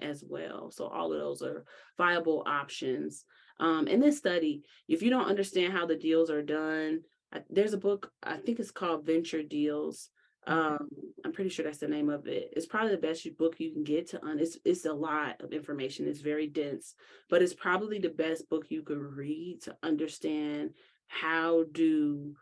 as well. So all of those are viable options. In this study, if you don't understand how the deals are done, there's a book, I think it's called Venture Deals. I'm pretty sure that's the name of it. It's probably the best book you can get to. It's a lot of information. It's very dense, but it's probably the best book you could read to understand how do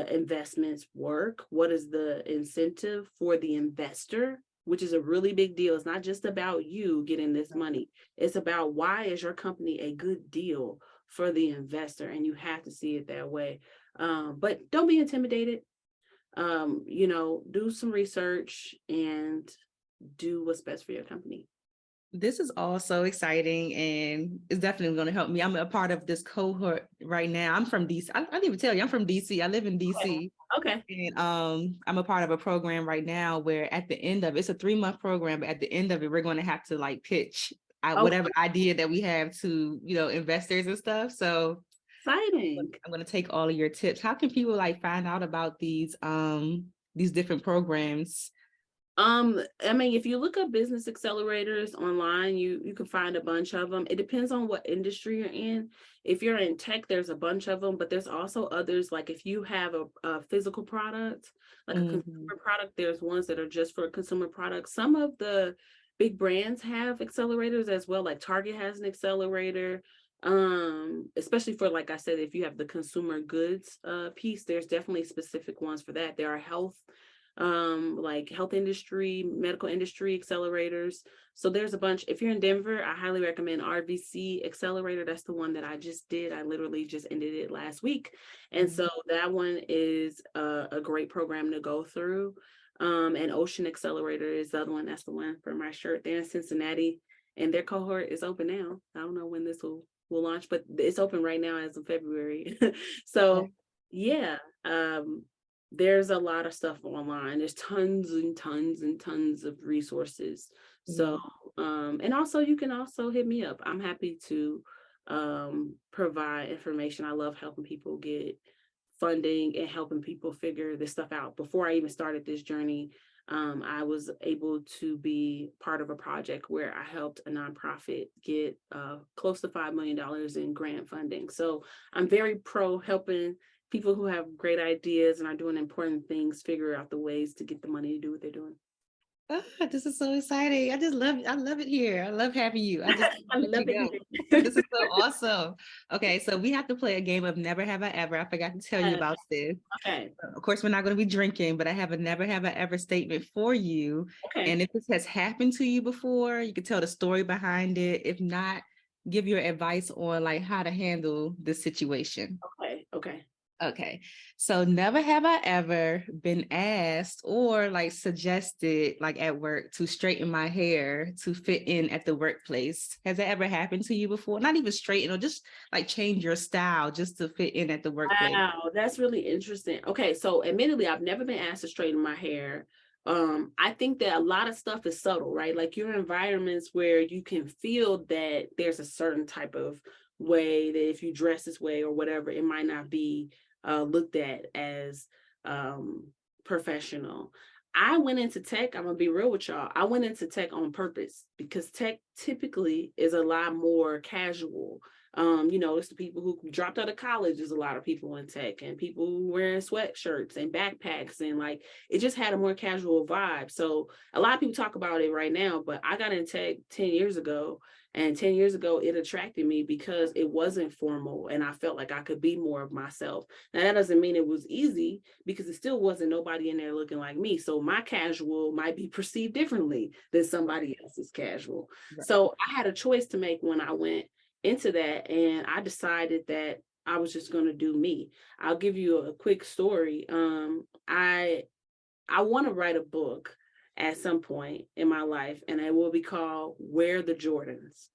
investments work. What is the incentive for the investor which is a really big deal. It's not just about you getting this money. It's about why is your company a good deal for the investor, and you have to see it that way. But don't be intimidated. Do some research and do what's best for your company. This is all so exciting, and it's definitely going to help me. I'm a part of this cohort right now. I'm from DC. I didn't even tell you I'm from DC. I live in DC. Okay. And I'm a part of a program right now where at the end of it's a 3-month program, but at the end of it, we're going to have to like pitch whatever idea that we have to, investors and stuff. So Exciting. I'm going to take all of your tips. How can people like find out about these different programs? If you look up business accelerators online, you can find a bunch of them. It depends on what industry you're in. If you're in tech, there's a bunch of them, but there's also others. Like if you have a physical product, like a consumer product, there's ones that are just for consumer products. Some of the big brands have accelerators as well. Like Target has an accelerator. Especially for, like I said, if you have the consumer goods piece, there's definitely specific ones for that. There are health industry, medical industry accelerators. So there's a bunch. If you're in Denver, I highly recommend RVC Accelerator. That's the one that I just did. I literally just ended it last week. And so that one is a great program to go through. And Ocean Accelerator is the other one. That's the one for my shirt. They're in Cincinnati, and their cohort is open now. I don't know when this will launch, but it's open right now as of February. So yeah. There's a lot of stuff online. There's tons and tons and tons of resources. So, and also you can also hit me up. I'm happy to provide information. I love helping people get funding and helping people figure this stuff out. Before I even started this journey, I was able to be part of a project where I helped a nonprofit get close to $5 million in grant funding. So I'm very pro helping people who have great ideas and are doing important things figure out the ways to get the money to do what they're doing. Oh, this is so exciting. I love it here. I love having you. I love it. This is so awesome. Okay, so we have to play a game of Never Have I Ever. I forgot to tell you about this. Okay. Of course, we're not going to be drinking, but I have a Never Have I Ever statement for you. Okay. And if this has happened to you before, you can tell the story behind it. If not, give your advice on like how to handle this situation. Okay. So never have I ever been asked or like suggested like at work to straighten my hair to fit in at the workplace. Has that ever happened to you before? Not even straighten or just like change your style just to fit in at the workplace. Wow, that's really interesting. Okay, so admittedly, I've never been asked to straighten my hair. I think that a lot of stuff is subtle, right? Like you're in environments where you can feel that there's a certain type of way that if you dress this way or whatever, it might not be looked at as professional. I went into tech. I'm gonna be real with y'all. I went into tech on purpose because tech typically is a lot more casual. It's the people who dropped out of college. There's a lot of people in tech and people wearing sweatshirts and backpacks, and like it just had a more casual vibe. So a lot of people talk about it right now, but I got in tech 10 years ago. And 10 years ago, it attracted me because it wasn't formal and I felt like I could be more of myself. Now, that doesn't mean it was easy because it still wasn't nobody in there looking like me. So my casual might be perceived differently than somebody else's casual. Right. So I had a choice to make when I went into that. And I decided that I was just going to do me. I'll give you a quick story. I want to write a book at some point in my life, and it will be called Wear the Jordans.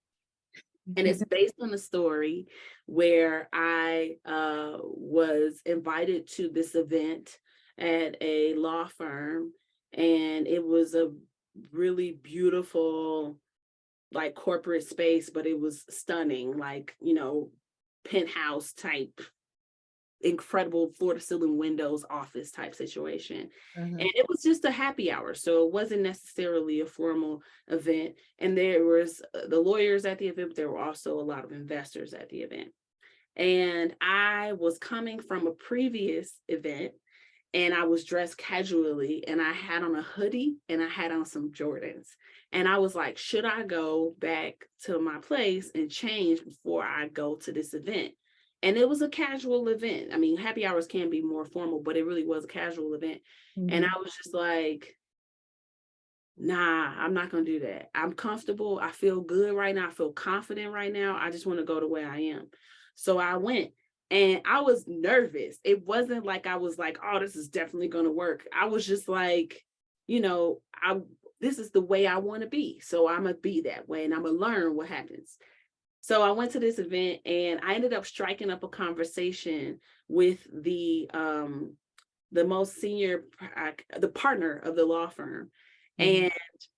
And it's based on a story where I was invited to this event at a law firm, and it was a really beautiful, like corporate space, but it was stunning, like, penthouse type, incredible floor to ceiling windows office type situation. And it was just a happy hour, so it wasn't necessarily a formal event. And there was the lawyers at the event, but there were also a lot of investors at the event. And I was coming from a previous event, and I was dressed casually, and I had on a hoodie and I had on some Jordans. And I was like, should I go back to my place and change before I go to this event? And it was a casual event. I mean, happy hours can be more formal, but it really was a casual event. And I was just like, nah, I'm not going to do that. I'm comfortable. I feel good right now. I feel confident right now. I just want to go the way I am. So I went, and I was nervous. It wasn't like I was like, oh, this is definitely going to work. I was just like, this is the way I want to be. So I'm going to be that way, and I'm going to learn what happens. So I went to this event, and I ended up striking up a conversation with the most senior, the partner of the law firm, and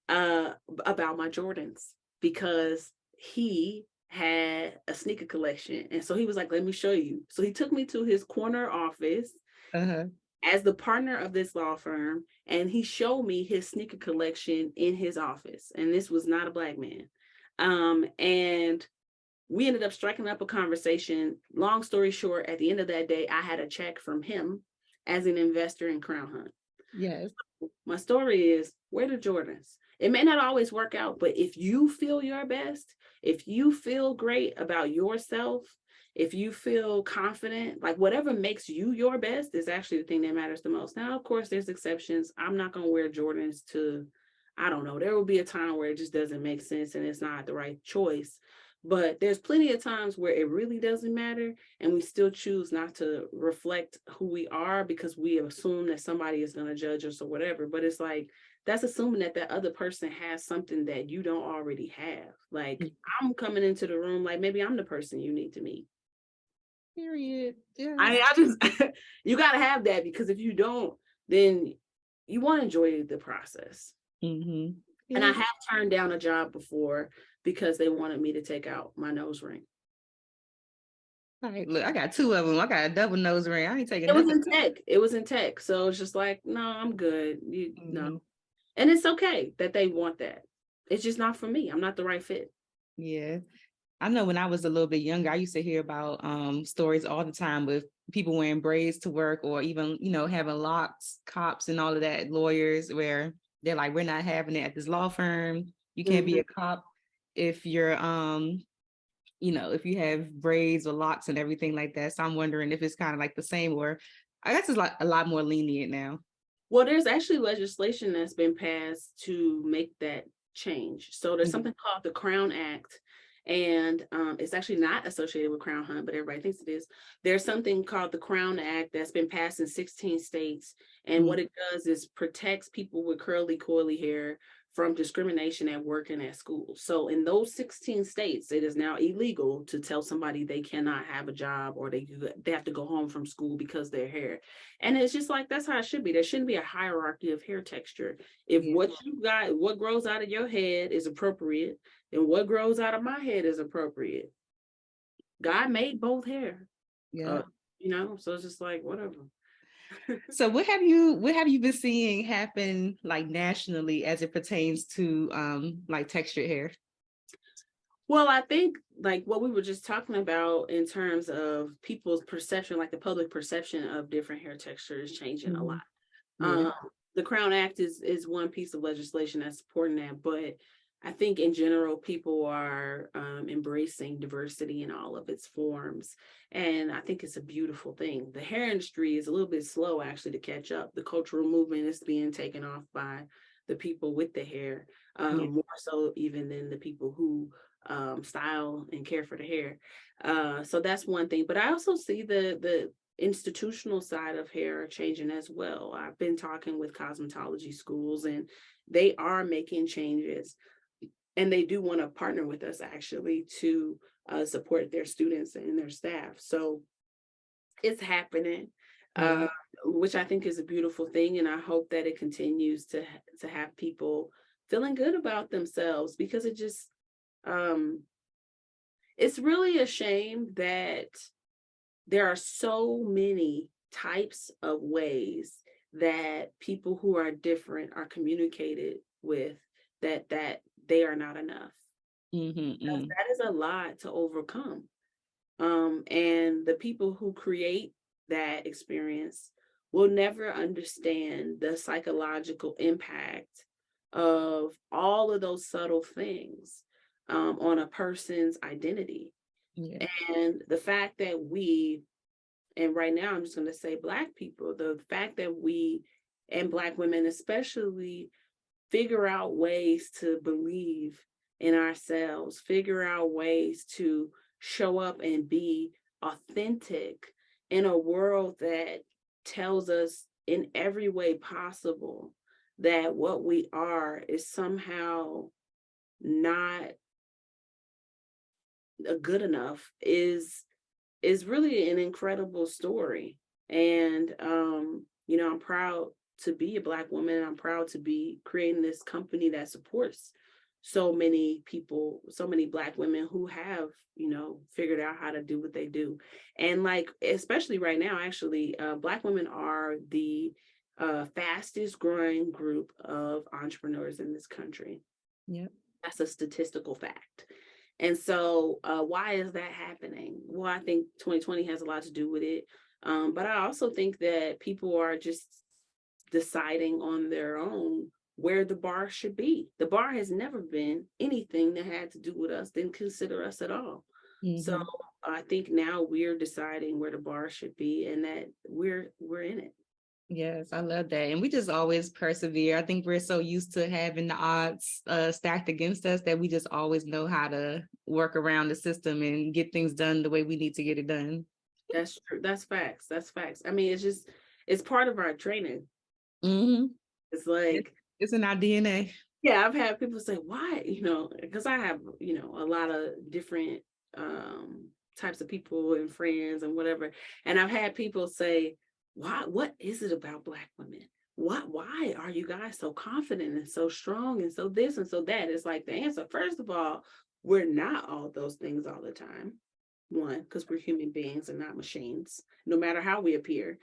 about my Jordans, because he had a sneaker collection. And so he was like, let me show you. So he took me to his corner office as the partner of this law firm, and he showed me his sneaker collection in his office. And this was not a Black man. And we ended up striking up a conversation. Long story short, at the end of that day, I had a check from him as an investor in Crownhunt. Yes. My story is, wear the Jordans. It may not always work out, but if you feel your best, if you feel great about yourself, if you feel confident, like whatever makes you your best is actually the thing that matters the most. Now, of course, there's exceptions. I'm not going to wear Jordans to, I don't know, there will be a time where it just doesn't make sense and it's not the right choice. But there's plenty of times where it really doesn't matter, and we still choose not to reflect who we are because we assume that somebody is going to judge us or whatever. But it's like, that's assuming that that other person has something that you don't already have. Like, I'm coming into the room like, maybe I'm the person you need to meet. Period. Yeah. I just, you got to have that, because if you don't, then you want to enjoy the process. Yeah. And I have turned down a job before because they wanted me to take out my nose ring. All right, look, I got two of them. I got a double nose ring. I ain't taking it was in tech. It was in tech. So it's just like, no, I'm good. No. And it's okay that they want that. It's just not for me. I'm not the right fit. Yeah. I know when I was a little bit younger, I used to hear about stories all the time with people wearing braids to work, or even, having locks, cops and all of that, lawyers, where they're like, we're not having it at this law firm. You can't be a cop if you're, if you have braids or locks and everything like that. So I'm wondering if it's kind of like the same, or I guess it's like a lot more lenient now. Well, there's actually legislation that's been passed to make that change. So there's something called the Crown Act, and it's actually not associated with Crownhunt, but everybody thinks it is. There's something called the Crown Act that's been passed in 16 states. And what it does is protects people with curly, coily hair from discrimination at work and at school. So in those 16 states, it is now illegal to tell somebody they cannot have a job, or they have to go home from school because their hair. And it's just like, that's how it should be. There shouldn't be a hierarchy of hair texture. If what you got, what grows out of your head is appropriate, then what grows out of my head is appropriate. God made both hair. Yeah. So it's just like, whatever. So what have you been seeing happen like nationally as it pertains to like textured hair? Well, I think like what we were just talking about in terms of people's perception, like the public perception of different hair texture is changing a lot. The Crown Act is one piece of legislation that's supporting that, but I think in general, people are embracing diversity in all of its forms. And I think it's a beautiful thing. The hair industry is a little bit slow actually to catch up. The cultural movement is being taken off by the people with the hair, more so even than the people who style and care for the hair. So that's one thing. But I also see the institutional side of hair changing as well. I've been talking with cosmetology schools, and they are making changes. And they do want to partner with us actually to support their students and their staff. So it's happening, which I think is a beautiful thing. And I hope that it continues to have people feeling good about themselves, because it just, it's really a shame that there are so many types of ways that people who are different are communicated with, that they are not enough. That is a lot to overcome. And the people who create that experience will never understand the psychological impact of all of those subtle things on a person's identity. And the fact that and right now I'm just going to say Black people, the fact that we, and Black women especially, figure out ways to believe in ourselves, figure out ways to show up and be authentic in a world that tells us in every way possible that what we are is somehow not good enough is really an incredible story. And I'm proud to be a Black woman. I'm proud to be creating this company that supports so many people, so many Black women who have, figured out how to do what they do. And like, especially right now, actually, Black women are the fastest growing group of entrepreneurs in this country. Yep. That's a statistical fact. And so why is that happening? Well, I think 2020 has a lot to do with it. But I also think that people are just deciding on their own where the bar should be. The bar has never been anything that had to do with us, didn't consider us at all. Mm-hmm. So I think now we're deciding where the bar should be and that we're in it. Yes, I love that. And we just always persevere. I think we're so used to having the odds stacked against us that we just always know how to work around the system and get things done the way we need to get it done. That's true. That's facts. That's facts. I mean, it's part of our training. Mm-hmm. It's like, it's in our DNA. Yeah, I've had people say, why? Because I have, a lot of different types of people and friends and whatever. And I've had people say, why? What is it about Black women? Why are you guys so confident and so strong and so this and so that? It's like the answer. First of all, we're not all those things all the time. One, because we're human beings and not machines, no matter how we appear.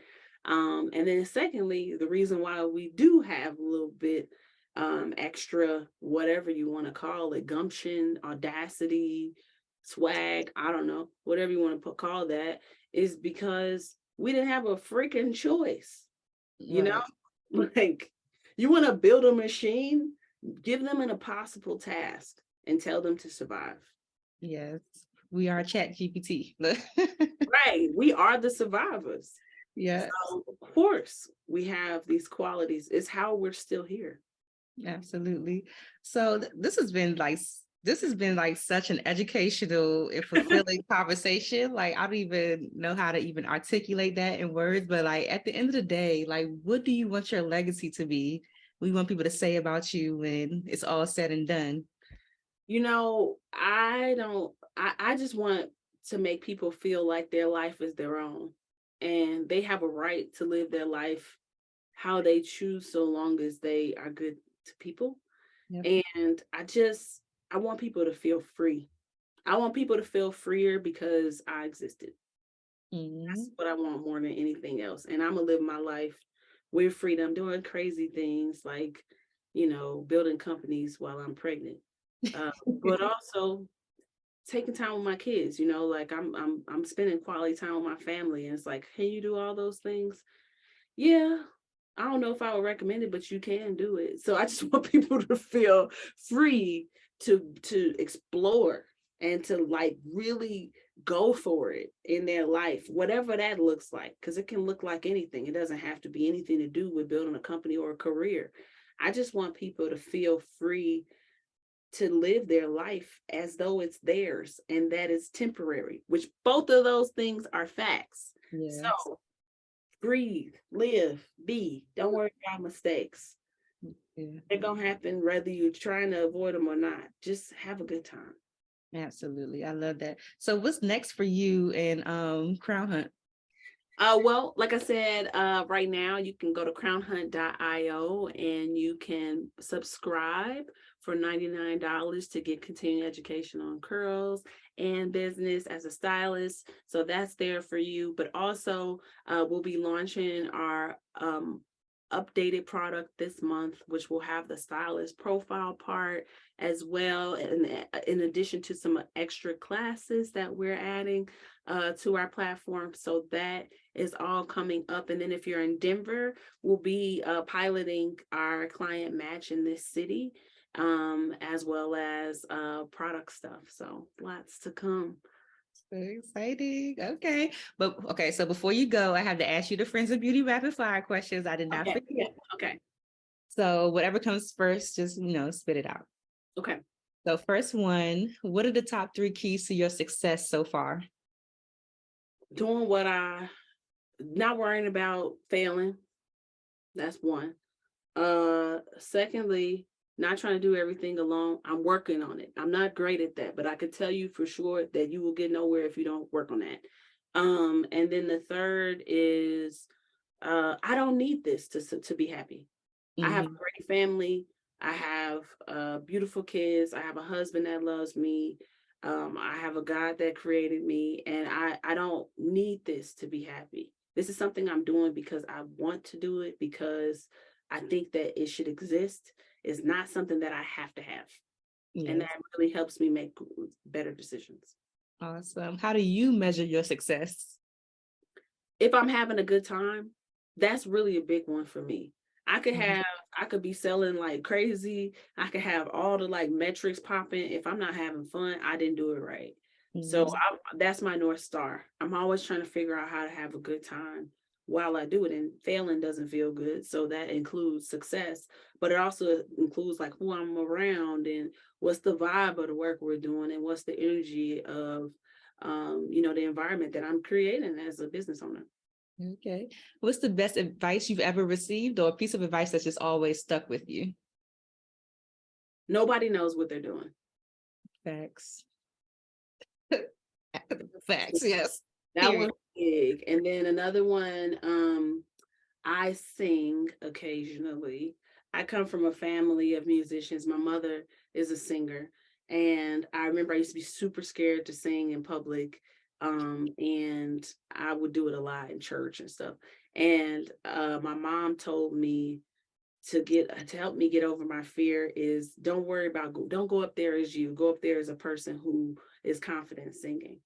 And then secondly, the reason why we do have a little bit extra, whatever you want to call it, gumption, audacity, swag, I don't know, whatever you want to call that, is because we didn't have a freaking choice. Like, you want to build a machine, give them an impossible task and tell them to survive. Yes, we are ChatGPT. Right, we are the survivors. Yeah. So of course we have these qualities. It's how we're still here. Absolutely. So this has been like such an educational and fulfilling conversation. Like, I don't even know how to even articulate that in words, but like at the end of the day, like, what do you want your legacy to be? What do you want people to say about you when it's all said and done? I just want to make people feel like their life is their own and they have a right to live their life how they choose, so long as they are good to people. Yep. And I want people to feel free. I want people to feel freer because I existed. Mm-hmm. That's what I want more than anything else. And I'm gonna live my life with freedom, doing crazy things like, building companies while I'm pregnant, but also taking time with my kids. Like I'm spending quality time with my family, and it's like, can you do all those things? Yeah. I don't know if I would recommend it, but you can do it. So I just want people to feel free to explore and to like really go for it in their life, whatever that looks like, because it can look like anything. It doesn't have to be anything to do with building a company or a career. I just want people to feel free to live their life as though it's theirs and that is temporary, which both of those things are facts. Yes. So breathe, live, be. Don't worry about mistakes. Yeah. They're going to happen whether you're trying to avoid them or not. Just have a good time. Absolutely. I love that. So what's next for you and Crownhunt? Well, like I said, right now you can go to crownhunt.io and you can subscribe for $99 to get continuing education on curls and business as a stylist. So that's there for you. But also we'll be launching our updated product this month, which will have the stylist profile part as well, and in addition to some extra classes that we're adding to our platform. So that is all coming up. And then if you're in Denver, we'll be piloting our client match in this city, as well as product stuff. So lots to come. So exciting. Okay. So before you go, I have to ask you the Friends of Beauty rapid fire questions. I did not forget. Yeah. Okay. So whatever comes first, just, spit it out. Okay. So first one, what are the top 3 keys to your success so far? Doing not worrying about failing. That's one. Secondly, not trying to do everything alone. I'm working on it. I'm not great at that, but I could tell you for sure that you will get nowhere if you don't work on that. And then the third is, I don't need this to be happy. I have a great family. I have beautiful kids. I have a husband that loves me. I have a God that created me, and I don't need this to be happy. This is something I'm doing because I want to do it, because I think that it should exist. It's not something that I have to have. Yes. And that really helps me make better decisions. Awesome. How do you measure your success? If I'm having a good time, that's really a big one for me. I could be selling like crazy. I could have all the like metrics popping. If I'm not having fun, I didn't do it right. So that's my North Star. I'm always trying to figure out how to have a good time while I do it. And failing doesn't feel good. So that includes success, but it also includes like who I'm around and what's the vibe of the work we're doing and what's the energy of, the environment that I'm creating as a business owner. Okay. What's the best advice you've ever received, or a piece of advice that's just always stuck with you? Nobody knows what they're doing. Facts. Facts, yes. That one's big. And then another one, I sing occasionally. I come from a family of musicians. My mother is a singer. And I remember I used to be super scared to sing in public. And I would do it a lot in church and stuff. And my mom told me to help me get over my fear is don't go up there as you, go up there as a person who is confident singing.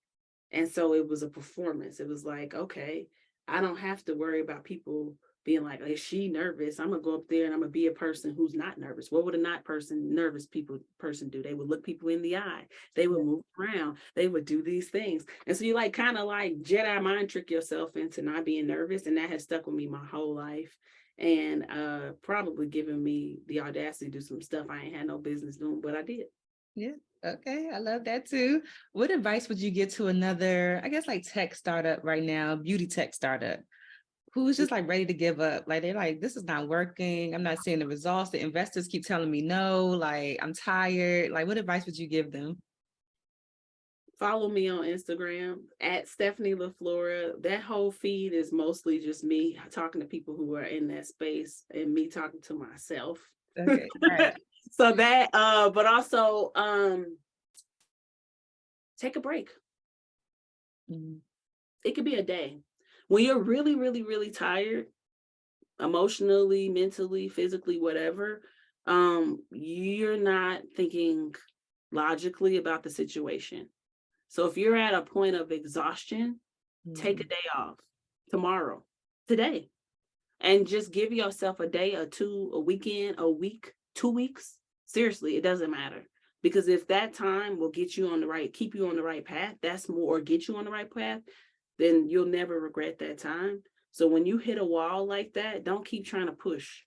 And so it was a performance. It was like, okay, I don't have to worry about people being like, is she nervous? I'm gonna go up there and I'm gonna be a person who's not nervous. What would a nervous person do? They would look people in the eye. They would move around. They would do these things. And so you like kind of like Jedi mind trick yourself into not being nervous. And that has stuck with me my whole life. And probably given me the audacity to do some stuff I ain't had no business doing, but I did. Yeah. Okay. I love that too. What advice would you give to another, I guess, like tech startup right now, beauty tech startup, who's just like ready to give up? Like they're like, this is not working. I'm not seeing the results. The investors keep telling me no, like I'm tired. Like what advice would you give them? Follow me on Instagram at Stephanie Laflora. That whole feed is mostly just me talking to people who are in that space and me talking to myself. Okay. Right. So that, but also take a break. It could be a day. When you're really, really, really tired, emotionally, mentally, physically, whatever, you're not thinking logically about the situation. So if you're at a point of exhaustion, take a day off tomorrow, today, and just give yourself a day or two, a weekend, a week, 2 weeks. Seriously, it doesn't matter. Because if that time will keep you on the right path, or get you on the right path, then you'll never regret that time. So when you hit a wall like that, don't keep trying to push.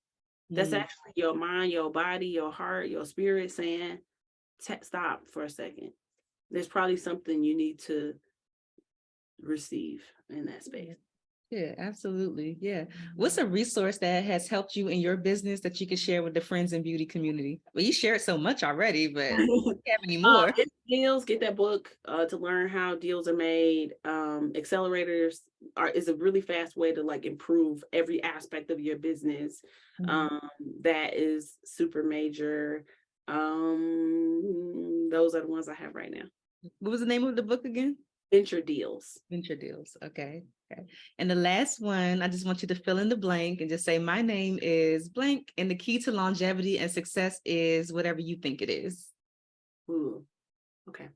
That's actually your mind, your body, your heart, your spirit saying, stop for a second. There's probably something you need to receive in that space. Yeah, absolutely. Yeah. What's a resource that has helped you in your business that you could share with the friends and beauty community? Well, you shared so much already, but do you have any more? Deals, get that book to learn how deals are made. Accelerators is a really fast way to like improve every aspect of your business. That is super major. Those are the ones I have right now. What was the name of the book again? Venture Deals. Venture Deals. Okay. And the last one, I just want you to fill in the blank and just say, my name is blank, and the key to longevity and success is whatever you think it is. Ooh, okay.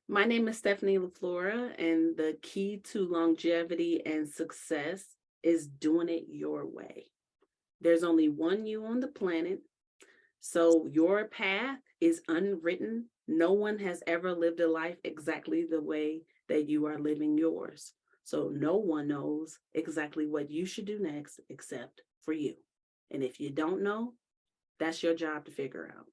My name is Stephanie Laflora, and the key to longevity and success is doing it your way. There's only one you on the planet, so your path is unwritten. No one has ever lived a life exactly the way that you are living yours. So no one knows exactly what you should do next except for you. And if you don't know, That's your job to figure out.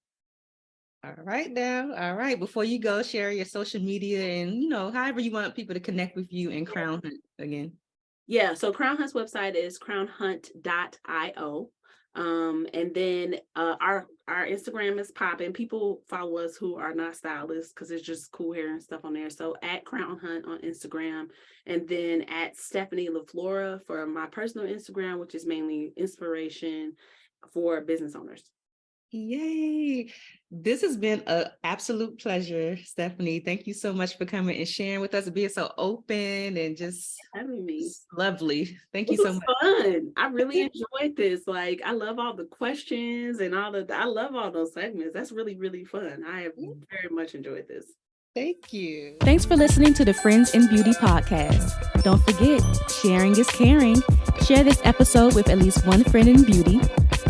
All right now. All right. Before you go, share your social media and, however you want people to connect with you and Crownhunt again. Yeah. So Crownhunt's website is crownhunt.io. And then our Instagram is popping. People follow us who are not stylists because it's just cool hair and stuff on there. So at Crownhunt on Instagram, and then at Stephanie Laflora for my personal Instagram, which is mainly inspiration for business owners. Yay. This has been an absolute pleasure, Stephanie. Thank you so much for coming and sharing with us and being so open and just having me. Lovely. Thank you so much. Fun. I really enjoyed this. Like, I love all the questions and I love all those segments. That's really, really fun. I have very much enjoyed this. Thank you. Thanks for listening to the Friends in Beauty podcast. Don't forget, sharing is caring. Share this episode with at least one friend in beauty,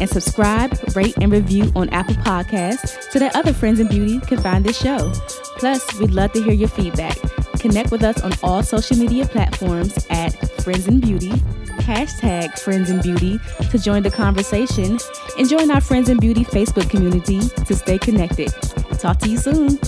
and subscribe, rate, and review on Apple Podcasts so that other friends in beauty can find this show. Plus, we'd love to hear your feedback. Connect with us on all social media platforms at Friends in Beauty, hashtag Friends in Beauty to join the conversation, and join our Friends in Beauty Facebook community to stay connected. Talk to you soon.